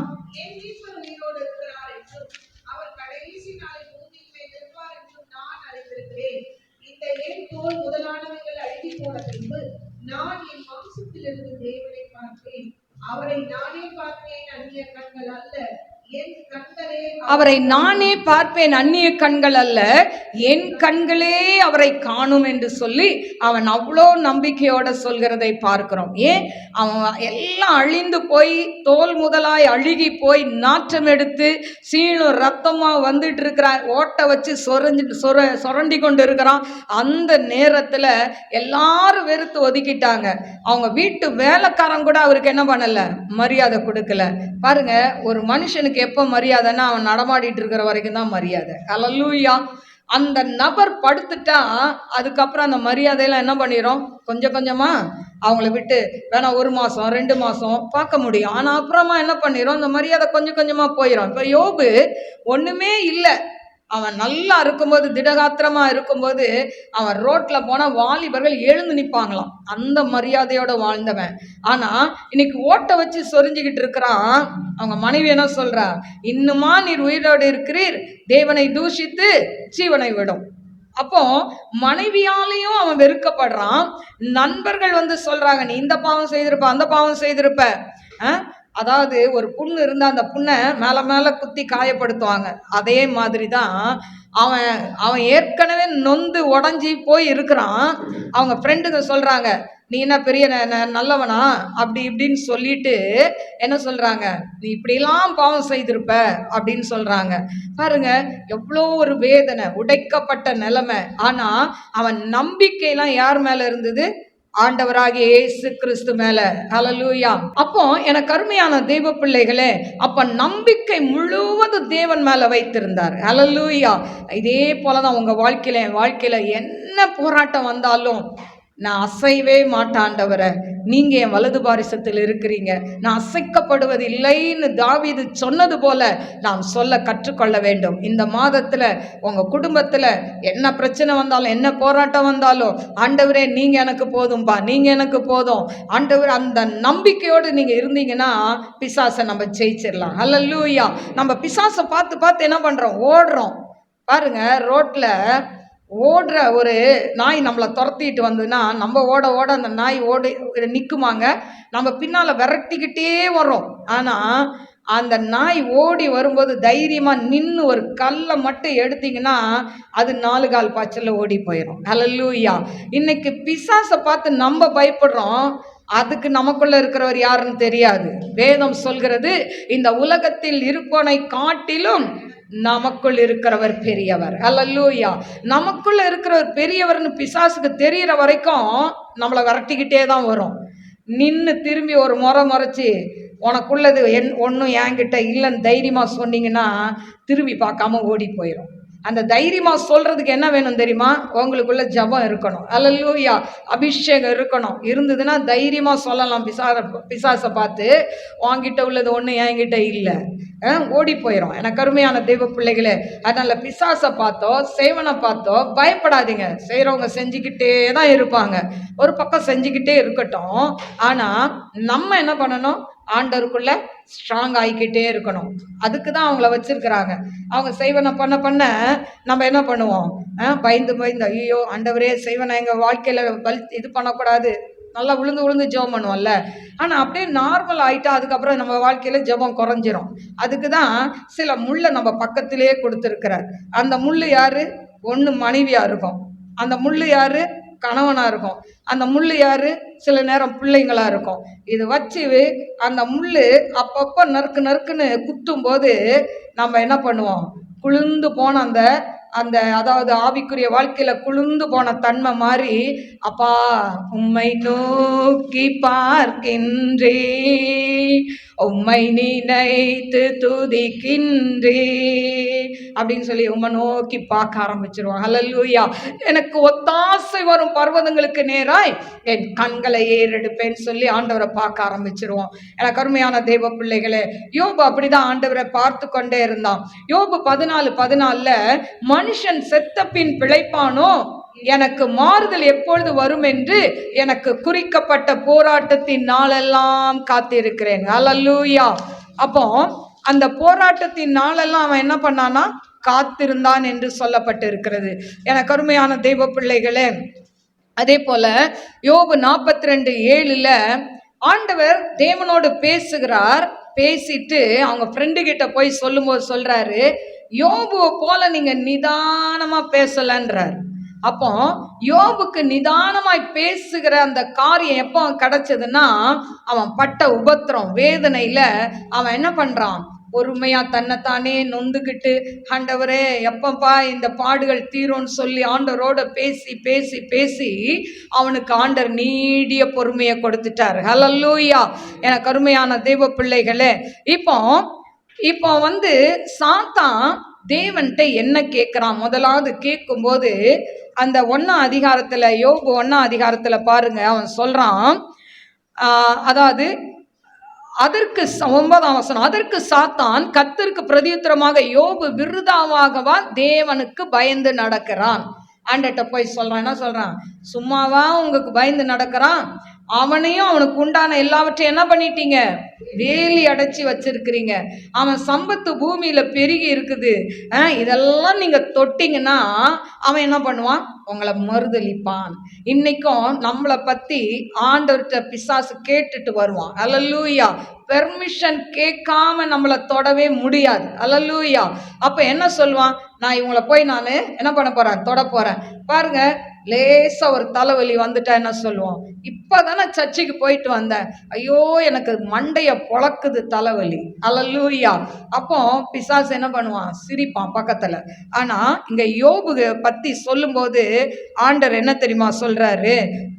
முதலானவைகள் அழுகி போன பின்பு நான் என் வம்சத்திலிருந்து தேவனை பார்ப்பேன். அவரை நானே பார்ப்பேன், அந்நிய கண்கள் அல்ல. என் கண்களே அவரை நானே பார்ப்பேன், அந்நிய கண்கள் அல்ல, என் கண்களே அவரை காணும் என்று சொல்லி அவன் அவ்வளோ நம்பிக்கையோட சொல்கிறதை பார்க்கிறோம். ஏன்? அவன் எல்லாம் அழிந்து போய் தோல் முதலாய் அழுகி போய் நாற்றம் எடுத்து சீனும் ரத்தமா வந்துட்டு இருக்கிறான், ஓட்ட வச்சு சொரண்டி கொண்டு இருக்கிறான். அந்த நேரத்துல எல்லாரும் வெறுத்து ஒதுக்கிட்டாங்க. அவங்க வீட்டு வேலைக்காரன் கூட அவருக்கு என்ன பண்ணல, மரியாதை கொடுக்கல. பாருங்க, ஒரு மனுஷனுக்கு எப்ப மரியாதைன்னா அவன் நடமாடிட்டு இருக்கிற வரைக்கும் தான் மரியாதை. அல்லேலூயா. அந்த நபர் படுத்துட்டா அதுக்கப்புறம் அந்த மரியாதையெல்லாம் என்ன பண்ணிடும், கொஞ்சம் கொஞ்சமா அவங்கள விட்டு வேணா 1 மாசம் 2 மாசம் பார்க்க முடியும். ஆனா அப்புறமா என்ன பண்ணிடும், அந்த மரியாதை கொஞ்சம் கொஞ்சமா போயிடும். இப்ப யோபு ஒண்ணுமே இல்லை, அவன் நல்லா இருக்கும்போது, திடகாத்திரமா இருக்கும்போது அவன் ரோட்ல போனா வாலிபர்கள் எழுந்து நிற்பாங்களாம். அந்த மரியாதையோட வாழ்ந்தவன். ஆனா இன்னைக்கு ஓட்ட வச்சு சொரிஞ்சுக்கிட்டு இருக்கிறான். அவங்க மனைவி என்ன சொல்றா, இன்னுமா நீர் உயிரோடு இருக்கிறீர், தேவனை தூஷித்து ஜீவனை விடும். அப்போ மனைவியாலையும் அவன் வெறுக்கப்படுறான். நண்பர்கள் வந்து சொல்றாங்க, நீ இந்த பாவம் செய்திருப்ப, அந்த பாவம் செய்திருப்ப. அதாவது ஒரு புண்ணு இருந்தால் அந்த புண்ணை மேலே மேலே குத்தி காயப்படுத்துவாங்க. அதே மாதிரி தான் அவன் ஏற்கனவே நொந்து உடஞ்சி போய் இருக்கிறான். அவங்க ஃப்ரெண்டுங்க சொல்கிறாங்க, நீ என்ன பெரிய நல்லவனா அப்படி இப்படின்னு சொல்லிட்டு என்ன சொல்கிறாங்க, நீ இப்படிலாம் பாவம் செய்திருப்ப அப்படின்னு சொல்கிறாங்க. பாருங்க, எவ்வளோ ஒரு வேதனை, உடைக்கப்பட்ட நிலைமை. ஆனால் அவன் நம்பிக்கையெல்லாம் யார் மேலே இருந்தது, ஆண்டவராகிய இயேசு கிறிஸ்து மேல. ஹல்லேலூயா. அப்போ எனக்கு அருமையான தெய்வ பிள்ளைகளே, அப்ப நம்பிக்கை முழுவதும் தேவன் மேல வைத்திருந்தார். ஹல்லேலூயா. இதே போலதான் உங்க வாழ்க்கையில என்ன போராட்டம் வந்தாலும் நான் அசைவே மாட்டாண்டவரை, நீங்க என் வலது பாரிசத்தில் இருக்கிறீங்க, நான் அசைக்கப்படுவது இல்லைன்னு தாவீது சொன்னது போல நாம் சொல்ல கற்றுக்கொள்ள வேண்டும். இந்த மாதத்துல உங்க குடும்பத்துல என்ன பிரச்சனை வந்தாலும், என்ன போராட்டம் வந்தாலும், ஆண்டவரே நீங்க எனக்கு போதும்பா, நீங்க எனக்கு போதும் ஆண்டவர், அந்த நம்பிக்கையோடு நீங்க இருந்தீங்கன்னா பிசாசை நம்ம ஜெயிச்சிடலாம். ஹல்லேலூயா. நம்ம பிசாசை பார்த்து பார்த்து என்ன பண்றோம், ஓடுறோம். பாருங்க, ரோட்ல ஓடுற ஒரு நாய் நம்மளை துரத்திட்டு வந்ததுன்னா நம்ம ஓட ஓட அந்த நாய் ஓடி நிற்குமாங்க, நம்ம பின்னால் விரட்டிக்கிட்டே வரோம். ஆனால் அந்த நாய் ஓடி வரும்போது தைரியமாக நின்று ஒரு கல்லை மட்டும் எடுத்தீங்கன்னா அது 4 கால் பாய்ச்சலில் ஓடி போயிடும். ஹல்லேலூயா. இன்னைக்கு பிசாசை பார்த்து நம்ம பயப்படுறோம், அதுக்கு நமக்குள்ள இருக்கிறவர் யாருன்னு தெரியாது. வேதம் சொல்கிறது, இந்த உலகத்தில் இருப்பவனை காட்டிலும் நமக்குள் இருக்கிறவர் பெரியவர். அல்லேலூயா. நமக்குள்ள இருக்கிறவர் பெரியவர்னு பிசாசுக்கு தெரிகிற வரைக்கும் நம்மளை விரட்டிக்கிட்டே தான் வரும். நின்று திரும்பி ஒரு முறைச்சி உனக்குள்ளது ஒன்றும் என்கிட்ட இல்லைன்னு தைரியமாக சொன்னீங்கன்னா திரும்பி பார்க்காம ஓடி போயிடும். அந்த தைரியமாக சொல்கிறதுக்கு என்ன வேணும் தெரியுமா, உங்களுக்குள்ள ஜபம் இருக்கணும். அல்லேலூயா. அபிஷேகம் இருக்கணும். இருந்ததுன்னா தைரியமாக சொல்லலாம். பிசாசை பார்த்து உன்கிட்ட உள்ளது ஒன்று என்கிட்ட இல்லை, ஓடி போயிடும். எனக்கு அருமையான தெய்வ பிள்ளைகளே, அதனால் பிசாசை பார்த்தோ சேவனை பார்த்தோ பயப்படாதீங்க. செய்கிறவங்க செஞ்சுக்கிட்டே தான் இருப்பாங்க, ஒரு பக்கம் செஞ்சுக்கிட்டே இருக்கட்டும். ஆனால் நம்ம என்ன பண்ணணும், ஆண்டவருக்குள்ள ஸ்ட்ராங் ஆகிக்கிட்டே இருக்கணும். அதுக்கு தான் அவங்கள வச்சிருக்கிறாங்க. அவங்க செய்வனை பண்ண நம்ம என்ன பண்ணுவோம், பயந்து ஐயோ ஆண்டவரே செய்வனை எங்கள் வாழ்க்கையில் இது பண்ணக்கூடாது, நல்லா விழுந்து ஜெபம் பண்ணுவோம்ல. ஆனால் அப்படியே நார்மல் ஆகிட்டா அதுக்கப்புறம் நம்ம வாழ்க்கையில் ஜெபம் குறைஞ்சிரும். அதுக்கு தான் சில முள்ளை நம்ம பக்கத்திலே கொடுத்துருக்கிறார். அந்த முள் யாரு, ஒன்று மனைவியாக இருக்கும், அந்த முள் யாரு கணவனாக இருக்கும், அந்த முள் யாரு சில நேரம் பிள்ளைங்களாக இருக்கும். இது வச்சு அந்த முள் அப்பப்போ நறுக்குன்னு குத்தும் போது நம்ம என்ன பண்ணுவோம், குளிர்ந்து போன அந்த அதாவது ஆவிக்குரிய வாழ்க்கையில குளிர்ந்து போன தன்மை மாதிரி, அப்பா உம்மை நோக்கி பார்க்கின்றே, உம்மை நினைத்து துதிக்கின்றே அப்படின்னு சொல்லி உம்மை நோக்கி பார்க்க ஆரம்பிச்சிருவோம். ஹல்லேலூயா. எனக்கு ஒத்தாசை வரும் பர்வதங்களுக்கு நேராய் என் கண்களை ஏறெடுப்பேன்னு சொல்லி ஆண்டவரை பார்க்க ஆரம்பிச்சிருவோம். எனக்கு அருமையான தெய்வ பிள்ளைகளே, யோபு அப்படிதான் ஆண்டவரை பார்த்து கொண்டே இருந்தான். யோபு 14:14 மனுஷன் செத்த பின் பிழைப்பானோ, எனக்கு மாறுதல் எப்பொழுது வரும் என்று எனக்கு குறிக்கப்பட்ட போராட்டத்தின் நாளெல்லாம் காத்திருக்கிறேன். ஹல்லேலூயா. அப்போ அந்த போராட்டத்தின் நாளெல்லாம் அவன் என்ன பண்ணானா, காத்திருந்தான் என்று சொல்லப்பட்டு இருக்கிறது. எனக்கு அருமையான தெய்வ பிள்ளைகளே, அதே போல யோபு 42:7 ஆண்டவர் தேவனோடு பேசுகிறார். பேசிட்டு அவங்க ஃப்ரெண்டு கிட்ட போய் சொல்லும்போது சொல்றாரு, யோபுவை போல நீங்க நிதானமா பேசலன்றார். அப்போ யோபுக்கு நிதானமாய் பேசுகிற அந்த காரியம் எப்போ கிடைச்சதுன்னா, அவன் பட்ட உபத்திரம் வேதனையில அவன் என்ன பண்றான், பொறுமையா தன்னைத்தானே நொந்துக்கிட்டு, ஆண்டவரே எப்பப்பா இந்த பாடுகள் தீரும்னு சொல்லி ஆண்டவரோட பேசி பேசி பேசி அவனுக்கு ஆண்டவர் நீடிய பொறுமையை கொடுத்துட்டார். ஹல்லேலூயா. எனக்கு அருமையான தெய்வ பிள்ளைகளே, இப்போ சாத்தான் தேவன்கிட்ட என்ன கேட்கிறான்? முதலாவது கேட்கும்போது அந்த 1ஆம் அதிகாரத்துல, யோபு 1ஆம் அதிகாரத்துல பாருங்க, அவன் சொல்றான், அதாவது அதற்கு 9ஆம் வசனம், அதற்கு சாத்தான் கர்த்தருக்கு பிரதியுத்தரமாக, யோபு விருதாவாகவா தேவனுக்கு பயந்து நடக்கிறான்? ஆண்டட்ட போய் சொல்றான், என்ன சொல்றான், சும்மாவா உங்களுக்கு பயந்து நடக்கிறான்? அவனையும் அவனுக்கு உண்டான எல்லாவற்றையும் என்ன பண்ணிட்டீங்க, வேலி அடைச்சி வச்சிருக்கிறீங்க. அவன் சம்பத்து பூமியில பெருகி இருக்குது. இதெல்லாம் நீங்க தொட்டீங்கன்னா அவன் என்ன பண்ணுவான், உங்களை மறுதளிப்பான். இன்னைக்கும் நம்மளை பத்தி ஆண்டவர்கிட்ட பிசாசு கேட்டுட்டு வருவான். அல்லேலூயா. பெர்மிஷன் கேட்காம நம்மளை தொடவே முடியாது. அல்லேலூயா. அப்ப என்ன சொல்லுவான், நான் இவங்களை போய் நான் என்ன பண்ண போறேன், தொட போறேன். பாருங்க, லேசா ஒரு தலைவலி வந்துட்டா என்ன சொல்லுவோம், இப்பதானே சர்ச்சுக்கு போயிட்டு வந்தேன், ஐயோ எனக்கு மண்டைய பொளக்குது தலைவலி. அல்லேலூயா. அப்போ பிசாசு என்ன பண்ணுவான், சிரிப்பான் பக்கத்துல. ஆனா இங்க யோபு பத்தி சொல்லும்போது ஆண்டவர் என்ன தெரியுமா சொல்றாரு,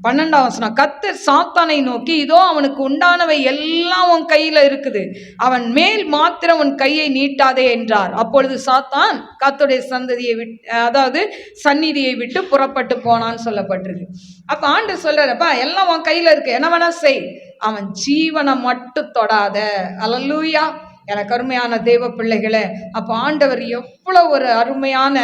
12ஆம் வசனம், கர்த்தர் சாத்தானை நோக்கி, இதோ அவனுக்கு உண்டானவை எல்லாம் உன் கையில இருக்குது, அவன் மேல் மாத்திரம் உன் கையை நீட்டாதே என்றார். அப்பொழுது சாத்தான் கர்த்தருடைய சந்ததியை விட்டு, அதாவது சந்நிதியை விட்டு புறப்பட்டு போனான்னு சொல்லப்பட்டிருக்கு. அப்ப ஆண்டவர் சொல்றாருப்பா, எல்லாம் உன் கையில இருக்கு, என்ன வேணா செய், அவன் ஜீவனை மட்டும் தொடாத. அல்லேலூயா. எனக்கு அருமையான தெய்வ பிள்ளைகளே, அப்ப ஆண்டவர் எவ்வளவு ஒரு அருமையான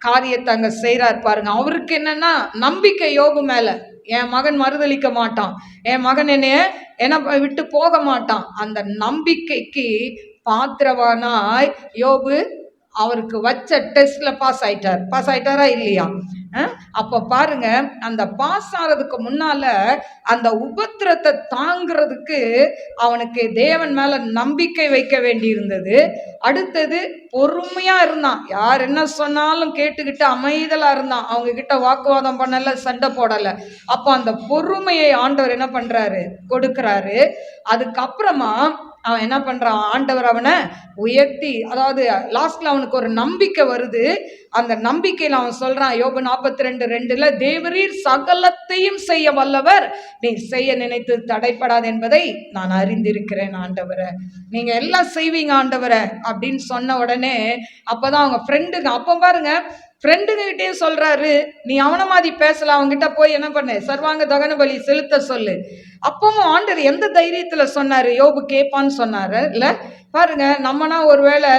காரியத்தை அங்க செய்யறாரு பாருங்க. அவருக்கு என்னன்னா நம்பிக்கை யோபு மேல, என் மகன் மறுதளிக்க மாட்டான், என் மகன் என்ன விட்டு போக மாட்டான். அந்த நம்பிக்கைக்கு பாத்திரவானாய் யோபு அவருக்கு வச்ச டெஸ்ட்ல பாஸ் ஆயிட்டாரா இல்லையா? அப்ப பாருங்க, அந்த பாஸ் ஆறதுக்கு முன்னால அந்த உபத்திரத்தை தாங்கிறதுக்கு அவனுக்கு தேவன் மேல நம்பிக்கை வைக்க வேண்டி இருந்தது. அடுத்தது பொறுமையா இருந்தான், யார் என்ன சொன்னாலும் கேட்டுக்கிட்டு அமைதலா இருந்தான், அவங்க கிட்ட வாக்குவாதம் பண்ணல, சண்டை போடல. அப்ப அந்த பொறுமையை ஆண்டவர் என்ன பண்றாரு, கொடுக்கிறாரு. அதுக்கப்புறமா அவன் என்ன பண்றான், ஆண்டவர் அவனை உயர்த்தி, அதாவது லாஸ்ட்ல அவனுக்கு ஒரு நம்பிக்கை வருது. அந்த நம்பிக்கையில் அவன் சொல்றான், யோபு 42:2, தேவரீர் சகலத்தையும் செய்ய வல்லவர், நீ செய்ய நினைத்து தடைப்படாது என்பதை நான் அறிந்திருக்கிறேன் ஆண்டவரே, நீங்க எல்லாம் செய்வீங்க ஆண்டவரே அப்படின்னு சொன்ன உடனே அப்பதான் அவங்க ஃப்ரெண்டுங்க, அப்போ பாருங்க ஃப்ரெண்டுகிட்டே சொல்றாரு, நீ அவன மாதிரி பேசல, அவங்ககிட்ட போய் என்ன பண்ணு, சர்வாங்க தகன பலி செலுத்த சொல்லு. அப்பவும் ஆண்டவர் எந்த தைரியத்துல சொன்னாரு, யோபு கேட்பான்னு சொன்னாரு இல்ல. பாருங்க, நம்மனா ஒருவேளை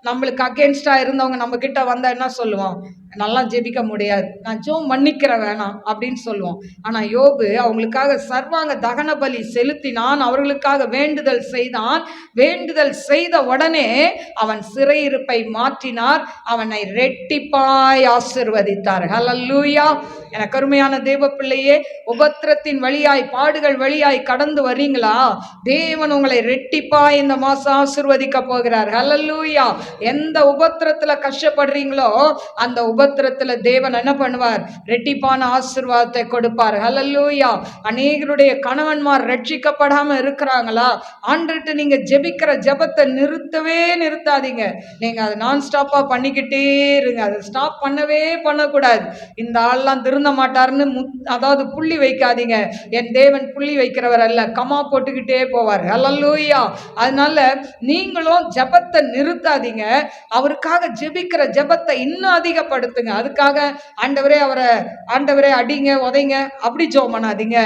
நம்மளுக்கு அகேன்ஸ்டா இருந்தவங்க நம்ம கிட்ட வந்தா என்ன சொல்லுவோம், நல்லா ஜெபிக்க முடியாது, நான் ஜெபம் மன்னிக்கிற வேணாம் அப்படின்னு சொல்லுவோம். ஆனா யோபு அவங்களுக்காக சர்வாங்க தகன பலி செலுத்தினான், அவர்களுக்காக வேண்டுதல் செய்தான். வேண்டுதல் செய்த உடனே அவன் சிறையிருப்பை மாற்றினார், அவனை ரெட்டிப்பாய் ஆசீர்வதித்தார். ஹல்லேலூயா. எனக்கு அருமையான தேவ பிள்ளையே, உபத்திரத்தின் வழியாய், பாடுகள் வழியாய் கடந்து வரீங்களா, தேவன் உங்களை ரெட்டிப்பாய் இந்த மாசம் ஆசீர்வதிக்க போகிறார். ஹல்லேலூயா. எந்த உபத்திரத்துல கஷ்டப்படுறீங்களோ அந்த உபத்திரத்துல தேவன் என்ன பண்ணுவார், ரெட்டிப்பான ஆசீர்வாதத்தை கொடுப்பார். ஹல்லேலூயா. அநேகருடைய கணவன்மார் ரட்சிக்கப்படாம இருக்கிறாங்களா, ஆண்டவர்கிட்ட நீங்க ஜெபிக்கிற ஜெபத்தை நிறுத்தாதீங்க. நீங்க அதை நான் ஸ்டாப்பா பண்ணிக்கிட்டே இருங்க, அதை ஸ்டாப் பண்ணக்கூடாது. இந்த ஆள்லாம் திருந்த மாட்டாருன்னு அதாவது புள்ளி வைக்காதீங்க. என் தேவன் புள்ளி வைக்கிறவர் அல்ல, கமா போட்டுக்கிட்டே போவார். ஹல்லேலூயா. அதனால நீங்களும் ஜெபத்தை நிறுத்தாதீங்க, அவருக்காக ஜெபிக்கிற ஜெபத்தை இன்னும் அதிகப்படுத்துங்க. அதுக்காக ஆண்டவரே அடிங்க உதைங்க அப்படி ஜெபம் பண்ணாதீங்க.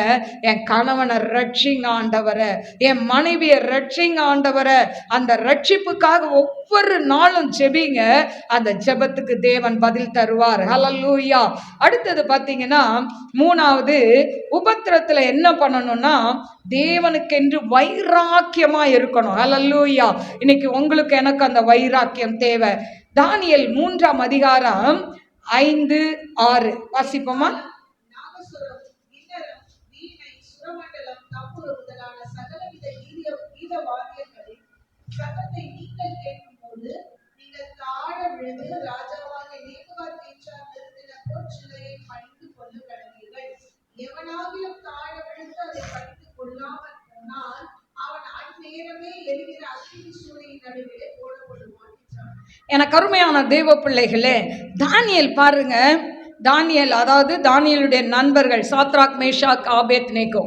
என் கணவனை ரட்சிங்க ஆண்டவரே, என் மனைவியை ரட்சிங்க ஆண்டவரே, அந்த ரட்சிப்புக்காக ஒவ்வொரு நாளும் ஜெபிங்க, அந்த ஜெபத்துக்கு தேவன் பதில் தருவார். ஹல்லேலூயா. அடுத்தது பாத்தீங்கன்னா, 3வது உபத்திரத்துல என்ன பண்ணணும்னா, தேவனுக்கென்று வைராக்கியமா இருக்கணும். ஹல்லேலூயா. இன்னைக்கு உங்களுக்கு எனக்கு அந்த வைராக்கியம் தேவை. தானியேல் 3ஆம் அதிகாரம் 5-6 வாசிப்போமா? நேரமே எரிகிற அக்கினி சூளையின் நடுவிலே போடப்படுவான் என்றார். எனக்கு அருமையான தெய்வ பிள்ளைகளே, தானியேல் பாருங்க, தானியேல் அதாவது தானியேலுடைய நண்பர்கள் சாத்ராக் மேஷாக் ஆபேத்நேகோ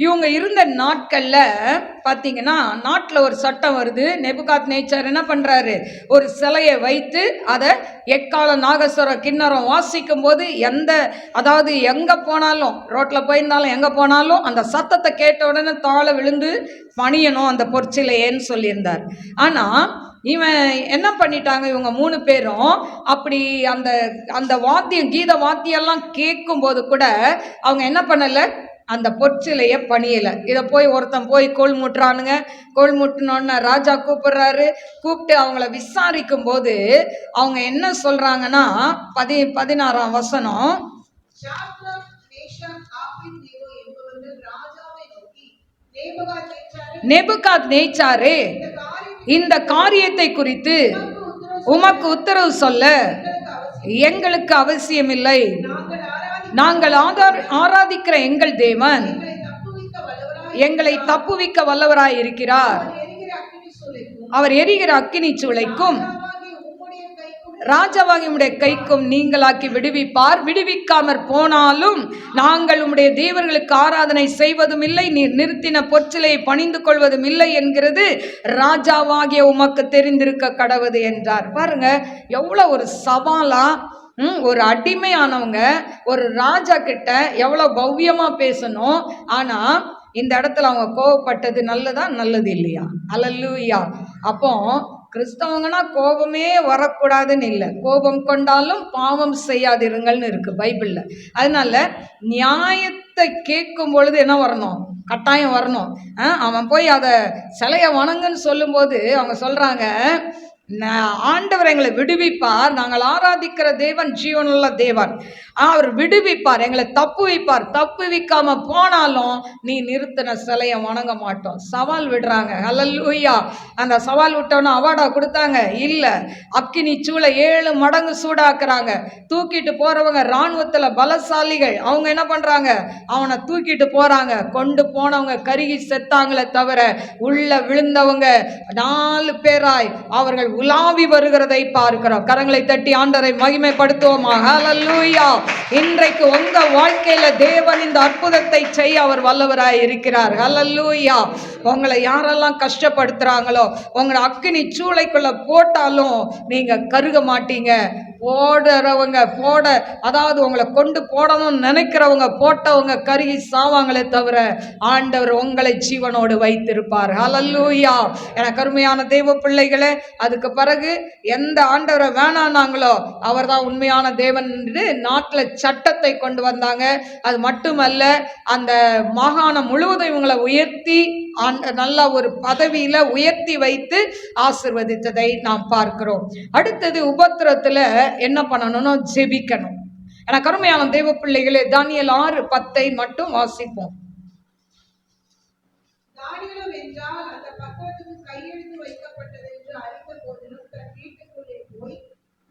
இவங்க இருந்த நாட்கள்ல பார்த்தீங்கன்னா நாட்டில் ஒரு சட்டம் வருது. நேபுகாத்நேச்சார் என்ன பண்றாரு, ஒரு சிலையை வைத்து அதை எக்கால நாகஸ்வர கிண்ணறம் வாசிக்கும் போது அதாவது எங்க போனாலும் ரோட்ல போயிருந்தாலும் எங்க போனாலும் அந்த சத்தத்தை கேட்ட உடனே தாழ விழுந்து பணியணும் அந்த பொற்சிலையேன்னு சொல்லியிருந்தார். ஆனா இவன் என்ன பண்ணிட்டாங்க, இவங்க 3 பேரும் அப்படி அந்த அந்த வாத்தியம் கீத வாத்தியெல்லாம் கேட்கும்போது கூட அவங்க என்ன பண்ணலை, அந்த பொற்சிலையை பணியலை. இதை ஒருத்தன் போய் கோல் மூட்டுறானுங்க. கோல் மூட்டினோன்னு ராஜா கூப்பிடுறாரு. கூப்பிட்டு அவங்கள விசாரிக்கும் போது அவங்க என்ன சொல்றாங்கன்னா 16ஆம் வசனம், சாத்ராக், மேஷாக், ஆபேத்நேகோ என்பவர்கள் ராஜாவை நோக்கி, நேபுகாத்நேச்சாரே, இந்த காரியத்தை குறித்து உமக்கு உத்தரவு சொல்ல எங்களுக்கு அவசியமில்லை. நாங்கள் ஆராதிக்கிற எங்கள் தேவன் எங்களை தப்புவிக்க வல்லவராய் இருக்கிறார். அவர் எரிகிற அக்கினி சூளைக்கும் ராஜாவாகி உம்முடைய கைக்கும் நீங்களாக்கி விடுவிப்பார். விடுவிக்காமற் போனாலும் நாங்கள் உம்முடைய தேவர்களுக்கு ஆராதனை செய்வதும் இல்லை, நீர் நிறுத்தின பொற்சிலையை பணிந்து கொள்வதும் இல்லை என்கிறது ராஜாவாகிய உமக்கு தெரிந்திருக்க கடவுது என்றார். பாருங்க எவ்வளவு ஒரு சவாலா, ஒரு அடிமையானவங்க ஒரு ராஜா கிட்ட எவ்வளவு பவ்யமா பேசணும். ஆனா இந்த இடத்துல அவங்க கோபப்பட்டது நல்லதா, நல்லது இல்லையா? அல்லேலூயா. அப்போ கிறிஸ்தவங்கன்னா கோபமே வரக்கூடாதுன்னு இல்லை, கோபம் கொண்டாலும் பாவம் செய்யாதிருங்கள்னு இருக்கு பைபிள்ல. அதனால நியாயத்தை கேட்கும் பொழுது என்ன வரணும், கட்டாயம் வரணும். அவன் போய் அதை சிலையை வணங்குன்னு சொல்லும்போது அவங்க சொல்றாங்க, ஆண்டவர் எங்களை விடுவிப்பார், நாங்கள் ஆராதிக்கிற தேவன் ஜீவனுள்ள தேவன், அவர் விடுவிப்பார், எங்களை தப்புவிப்பார், தப்புவிக்காம போனாலும் நீ நிறுத்தின சிலையை வணங்க மாட்டோம். சவால் விடுறாங்க. அல்லேலூயா. அந்த சவால் விட்டவன அவார்டா கொடுத்தாங்க இல்ல, அக்கினி சூளை 7 மடங்கு சூடாக்குறாங்க. தூக்கிட்டு போறவங்க இராணுவத்துல பலசாலிகள், அவங்க என்ன பண்றாங்க, அவனை தூக்கிட்டு போறாங்க. கொண்டு போனவங்க கருகி செத்தாங்களே தவிர உள்ள விழுந்தவங்க 4 பேராய் அவர்கள் உலாவி வருகிறதை பார்க்கிறோம். கரங்களை தட்டி ஆண்டவரை மகிமைப்படுத்துவோமா? ஹல்லேலூயா. இன்றைக்கு உங்க வாழ்க்கையில தேவன் இந்த அற்புதத்தை செய்ய அவர் வல்லவராய் இருக்கிறார். ஹல்லேலூயா. உங்களை யாரெல்லாம் கஷ்டப்படுத்துறாங்களோ உங்களை அக்கினி சூளைக்குள்ள போட்டாலும் நீங்க கருக மாட்டீங்க. போடுறவங்க அதாவது உங்களை கொண்டு போடணும்னு நினைக்கிறவங்க போட்டவங்க கருகி சாவாங்களே தவிர ஆண்டவர் உங்களை ஜீவனோடு வைத்திருப்பார். ஹல்லேலூயா. எனக்கு அருமையான தெய்வ பிள்ளைகளே, அதுக்கு பிறகு எந்த ஆண்டவரை வேணானாங்களோ அவர் தான் உண்மையான தேவன் என்று நாட்டில் சட்டத்தை கொண்டு வந்தாங்க. அது மட்டுமல்ல, அந்த மாகாணம் முழுவதும் இவங்களை உயர்த்தி நல்ல ஒரு பதவியில உயர்த்தி வைத்து ஆசீர்வதித்ததை நாம் பார்க்கிறோம். அடுத்தது உபத்திரத்துல என்ன பண்ணணும்னா ஜெபிக்கணும். எனக்கு அருமையான தெய்வ பிள்ளைகளே, தானியேல் 6:10 மட்டும் வாசிப்போம். தானியேலும் என்றால் அந்த பத்திரத்துக்கு கையெழுத்து வைக்கப்பட்டது என்று அறிந்த போதிலும் தன் வீட்டுக்குள்ளே போய்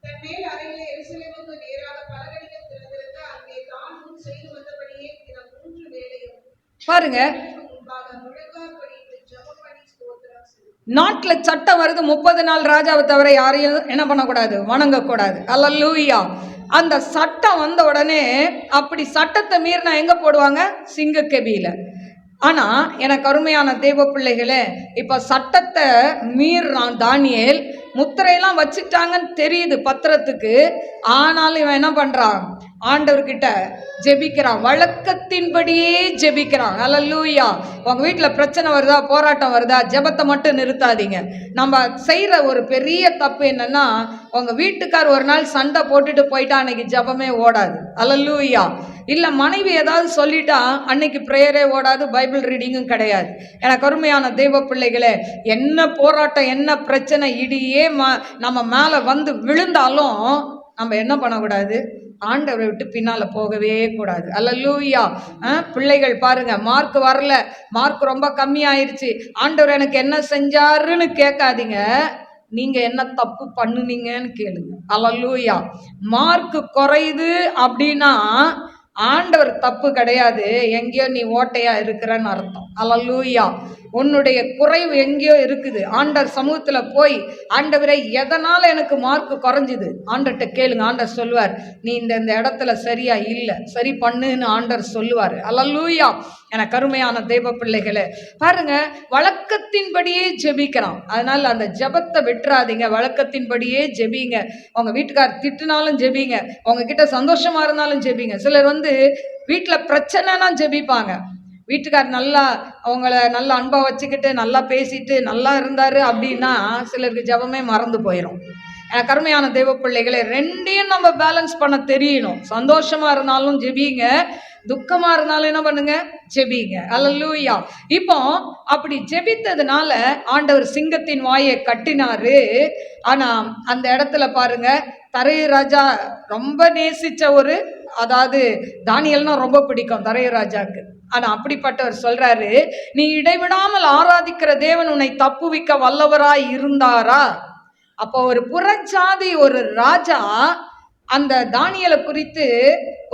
தன் மேல் அறையிலே எருசலேமுக்கு நேராக பலகணிகள் திறந்திருக்க அங்கே தான் முன் செய்து வந்தபடியே தினம் 3 வேளையும் பாருங்க நாட்டுல சட்டம் வருது, 30 நாள் ராஜாவை தவிர யாரையும் என்ன பண்ணக்கூடாது, வணங்கக்கூடாது. அல்லேலூயா. அந்த சட்டம் வந்த உடனே அப்படி சட்டத்தை மீறினா எங்க போடுவாங்க, சிங்கக்கெபியில. ஆனா எனக்கு அருமையான தெய்வ பிள்ளைகளே, இப்ப சட்டத்தை மீறான் தானியேல். முத்திரையெல்லாம் வச்சுட்டாங்கன்னு தெரியுது பத்திரத்துக்கு. ஆனாலும் இவன் என்ன பண்றான், ஆண்டவர்கிட்ட ஜெபிக்கிறான், வழக்கத்தின்படியே ஜெபிக்கிறான். அல்லேலூயா. உங்க வீட்டில் பிரச்சனை வருதா, போராட்டம் வருதா, ஜெபத்தை மட்டும் நிறுத்தாதீங்க. நம்ம செய்யற ஒரு பெரிய தப்பு என்னன்னா, உங்க வீட்டுக்கார் ஒரு நாள் சண்டை போட்டுட்டு போயிட்டா அன்னைக்கு ஜெபமே ஓடாது. அல்லேலூயா. இல்ல மனைவி ஏதாவது சொல்லிட்டா அன்னைக்கு பிரேயரே ஓடாது, பைபிள் ரீடிங்கும் கிடையாது. எனக்கு அருமையான தெய்வ பிள்ளைகளே, என்ன போராட்டம் என்ன பிரச்சனை இடியே நம்ம மேல வந்து விழுந்தாலும் நம்ம என்ன பண்ணக்கூடாது, ஆண்டவரை விட்டு பின்னால போகவே கூடாது. அல்லேலூயா. பிள்ளைகள் பாருங்க, மார்க் வரல, மார்க் ரொம்ப கம்மியாயிருச்சு, ஆண்டவர் எனக்கு என்ன செஞ்சாருன்னு கேட்காதீங்க, நீங்க என்ன தப்பு பண்ணுனீங்கன்னு கேளுங்க. அல்லேலூயா. மார்க் குறையுது அப்படின்னா ஆண்டவர் தப்பு கிடையாது, எங்கேயோ நீ ஓட்டையா இருக்கிறன்னு அர்த்தம். அல்லேலூயா. உன்னுடைய குறைவு எங்கேயோ இருக்குது. ஆண்டவர் சமூகத்துல போய், ஆண்டவரே எதனால எனக்கு மார்க் குறைஞ்சுது ஆண்டர்கிட்ட கேளுங்க. ஆண்டவர் சொல்லுவார், நீ இந்த இடத்துல சரியா இல்லை, சரி பண்ணுன்னு ஆண்டவர் சொல்லுவார். அல்லேலூயா. என கருமையான தெய்வ பிள்ளைகளே, பாருங்க, வழக்கத்தின்படியே ஜெபிக்கிறான். அதனால அந்த ஜெபத்தை விட்டுறாதீங்க. வழக்கத்தின்படியே ஜெபிங்க. உங்க வீட்டுக்கார் திட்டுனாலும் ஜெபிங்க, உங்ககிட்ட சந்தோஷமா இருந்தாலும் ஜெபிங்க. சிலர் வீட்டுல பிரச்சனைனா ஜெபிப்பாங்க. வீட்டுக்கார் நல்லா அவங்கள நல்லா அன்பா வச்சுக்கிட்டு நல்லா பேசிட்டு நல்லா இருந்தாரு அப்படின்னா சிலருக்கு ஜெபமே மறந்து போயிடும். கருமையான தெய்வ பிள்ளைகளே, ரெண்டையும் நம்ம பேலன்ஸ் பண்ண தெரியணும். சந்தோஷமா இருந்தாலும் ஜெபிங்க, துக்கமா இருந்தாலும் என்ன பண்ணுங்க, ஜெபிங்க. அல்லேலூயா. இப்போ அப்படி ஜெபித்ததுனால ஆண்டவர் சிங்கத்தின் வாயை கட்டினாரு. ஆனா அந்த இடத்துல பாருங்க, தரை ராஜா ரொம்ப நேசிச்ச அதாவது தானியல்னா ரொம்ப பிடிக்கும் தரை ராஜாக்கு. ஆனா அப்படிப்பட்டவர் சொல்றாரு, நீ இடைவிடாமல் ஆராதிக்கிற தேவன் உன்னை தப்புவிக்க வல்லவராய் இருந்தாரா? அப்போ ஒரு புறஜாதி ராஜா அந்த தானியலை குறித்து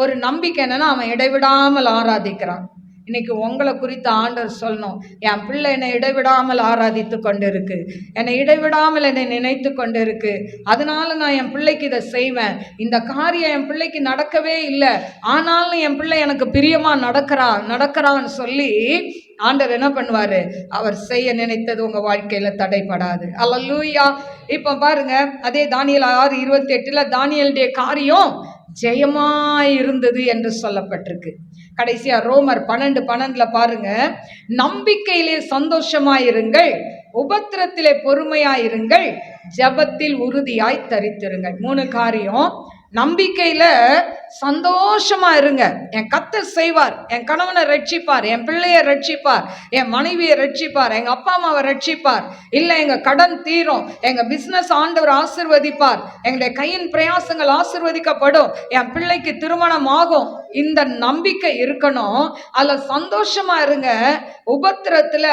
ஒரு நம்பிக்கை என்னன்னா, அவன் இடைவிடாமல் ஆராதிக்கிறான். இன்னைக்கு உங்களை குறித்து ஆண்டவர் சொல்லணும், என் பிள்ளை என்னை இடைவிடாமல் ஆராதித்து கொண்டு இருக்கு, என்னை இடைவிடாமல் என்னை நினைத்து கொண்டு இருக்கு, அதனால நான் என் பிள்ளைக்கு இதை செய்வேன். இந்த காரியம் என் பிள்ளைக்கு நடக்கவே இல்லை, ஆனாலும் என் பிள்ளை எனக்கு பிரியமா நடக்கிறான்னு சொல்லி ஆண்டவர் என்ன பண்ணுவாரு, அவர் செய்ய நினைத்தது உங்க வாழ்க்கையில தடைப்படாது. அல்லேலூயா. இப்ப பாருங்க, அதே தானியேல் 6:28 தானியேலுடைய காரியம் ஜெயமாய் இருந்தது என்று சொல்லப்பட்டிருக்கு. கடைசியா ரோமர் 12:12 பாருங்க, நம்பிக்கையிலே சந்தோஷமாயிருங்கள், உபத்திரத்திலே பொறுமையாயிருங்கள், ஜெபத்தில் உறுதியாய் தரித்திருங்கள். 3 காரியம். நம்பிக்கையில சந்தோஷமா இருங்க. என் கர்த்தர் செய்வார், என் கணவனை ரட்சிப்பார், என் பிள்ளைய ரட்சிப்பார், என் மனைவியை ரட்சிப்பார், எங்க அப்பா அம்மாவை ரட்சிப்பார், இல்ல எங்க கடன் தீரும், எங்க பிசினஸ் ஆண்டவர் ஆசீர்வதிப்பார், எங்களுடைய கையின் பிரயாசங்கள் ஆசீர்வதிக்கப்படும், என் பிள்ளைக்கு திருமணம் ஆகும். இந்த நம்பிக்கை இருக்கணும். அதுல சந்தோஷமா இருங்க, உபத்திரத்துல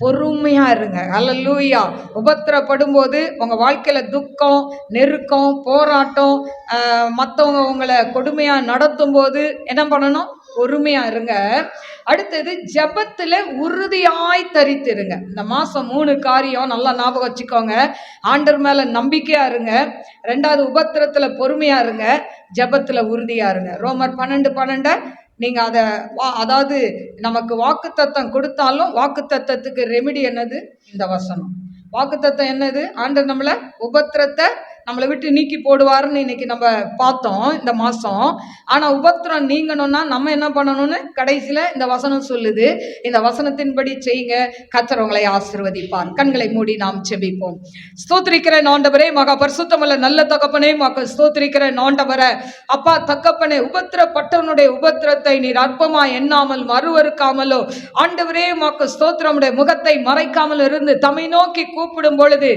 பொறுமையா இருங்க. அல்லேலூயா. உபத்திரப்படும் போது உங்க வாழ்க்கையில துக்கம், நெருக்கம், போராட்டம், மற்றவங்க உங்களை கொடுமையா நடத்தும் போது என்ன பண்ணணும், பொறுமையா இருங்க. அடுத்தது ஜெபத்துல உறுதியாய் தரித்திருங்க. இந்த மாசம் 3 காரியம் நல்லா ஞாபகம் வச்சுக்கோங்க. ஆண்டவர் மேல நம்பிக்கையா இருங்க, 2வது உபத்திரத்துல பொறுமையா இருங்க, ஜெபத்துல உறுதியா இருங்க. ரோமர் 12:12 நீங்க அதாவது நமக்கு வாக்குத்தத்தம் கொடுத்தாலும் வாக்குத்தத்தத்துக்கு ரெமிடி என்னது, இந்த வசனம். வாக்குத்தத்தம் என்னது, ஆண்டவர் உபத்திரத்தை நம்மளை விட்டு நீக்கி போடுவாருன்னு இன்னைக்கு நம்ம பார்த்தோம் இந்த மாசம். ஆனா உபத்திரம் நீங்கணும்னா நம்ம என்ன பண்ணணும்னு கடைசியில இந்த வசனம் சொல்லுது. இந்த வசனத்தின்படி செய்யுங்க, கர்த்தர் உங்களை ஆசீர்வதிப்பார். கண்களை மூடி நாம் ஜெபிப்போம். ஸ்தோத்திரிக்கிறேன் ஆண்டவரே, மகா பரிசுத்தமுள்ள நல்ல தகப்பனே, மக ஸ்தோத்திரிக்கிறேன் ஆண்டவரே. அப்பா தகப்பனே, உபத்திரப்பட்டவனுடைய உபத்திரத்தை நீர் அற்பமா எண்ணாமல் மறுவறுக்காமலோ ஆண்டவரே மக்கு ஸ்தோத்திரமுடைய முகத்தை மறைக்காமல் இருந்து தம்மை நோக்கி கூப்பிடும் பொழுது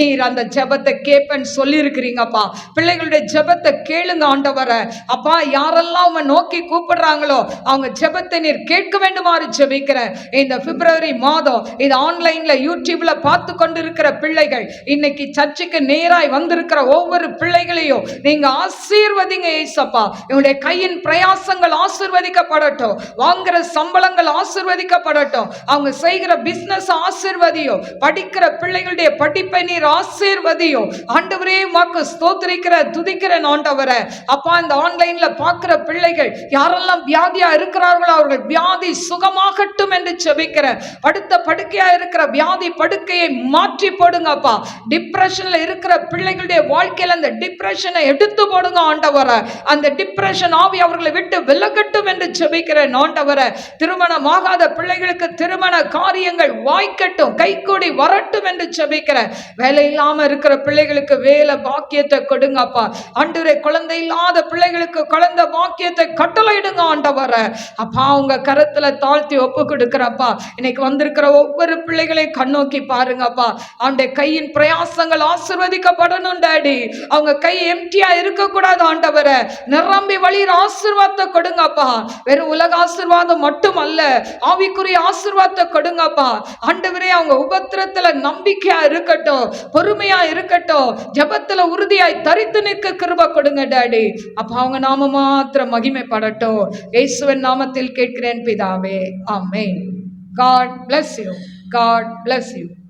நீர் அந்த ஜெபத்தை கேட்பேன்னு சொல்லி இருக்கிறீங்கப்பா. பிள்ளைகளுடைய ஜெபத்தை கேளுங்க ஆண்டவரே. அப்பா, யாரெல்லாம் உம்மை நோக்கி கூப்பிடுறாங்களோ அவங்க ஜெபத்தை நீர் கேட்க வேண்டுமாறு ஜெபிக்கிறேன். இந்த பிப்ரவரி மாதம் இது ஆன்லைன்ல யூடியூப்ல பார்த்து கொண்டிருக்கிற பிள்ளைகள், இன்னைக்கு சர்ச்சுக்கு நேராய் வந்திருக்கிற ஒவ்வொரு பிள்ளைகளையும் நீங்க ஆசீர்வதிங்க ஏசப்பா. இவங்களுடைய கையின் பிரயாசங்கள் ஆசீர்வதிக்கப்படட்டும், வாங்குற சம்பளங்கள் ஆசீர்வதிக்கப்படட்டும், அவங்க செய்கிற பிசினஸ் ஆசீர்வதியும், படிக்கிற பிள்ளைகளுடைய படிப்பை நீர் ஆசீர்வதியும் ஆண்டவரே. உமக்கு ஸ்தோத்திரிக்கிற துதிக்கிறேன் ஆண்டவரே. அப்பா, இந்த ஆன்லைன்ல பார்க்கிற பிள்ளைகள் யாரெல்லாம் வியாதியா இருக்கிறார்களோ அவர்கள் வியாதி சுகமாகட்டும் என்று ஜெபிக்கிறேன். படுத்த படுக்கையா இருக்கிற வியாதி படுக்கையை மாற்றி போடுங்கப்பா. டிப்ரெஷன்ல இருக்கிற பிள்ளைகளுடைய வாழ்க்கையில அந்த டிப்ரெஷனை எடுத்து போடுங்க ஆண்டவரே. அந்த டிப்ரெஷன் ஆவி அவர்களை விட்டு விலகட்டும் என்று ஜெபிக்கிறேன் ஆண்டவரே. திருமணமாகாத பிள்ளைகளுக்கு திருமண காரியங்கள் வாய்க்கட்டும், கைகூடி வரட்டும் என்று ஜெபிக்கிறேன். வேலை இல்லாம இருக்கிற பிள்ளைகளுக்கு வேலை பாக்கியத்தை கொடுங்கப்பா ஆண்டவரே. குழந்தை இல்லாத பிள்ளைகளுக்கு குழந்தை பாக்கியத்தை கட்டளையிடுங்க ஆண்டவரே. அப்பா, உங்க கரத்துல தாழ்த்தி ஒப்பு கொடுக்கிறப்பா. இன்னைக்கு வந்திருக்கிற ஒவ்வொரு பிள்ளைகளையும் கண்ணோக்கி பாருங்கப்பா. ஆண்டே, கையின் பிரயாசங்கள் ஆசீர்வதிக்கப்படணும் டாடி. அவங்க கை எம்டியா இருக்க கூடாது ஆண்டவரே. நிரம்பி வழியிற ஆசீர்வாதத்தை கொடுங்கப்பா. வெறும் உலக ஆசீர்வாதம் மட்டும் அல்ல, ஆவிக்குரிய ஆசீர்வாதத்தை கொடுங்கப்பா ஆண்டவரே. அவங்க உபத்திரத்துல நம்பிக்கையா இருக்கட்டும், பொறுமையா இருக்கட்டும், ஜெபத்துல உறுதியாய் தரித்து நிற்க கிருபை கொடுங்க டாடி. அப்ப அவங்க நாம மாத்திரம் மகிமைப்படட்டும். இயேசுவின் நாமத்தில் கேட்கிறேன் பிதாவே, ஆமென். God bless you. God bless you.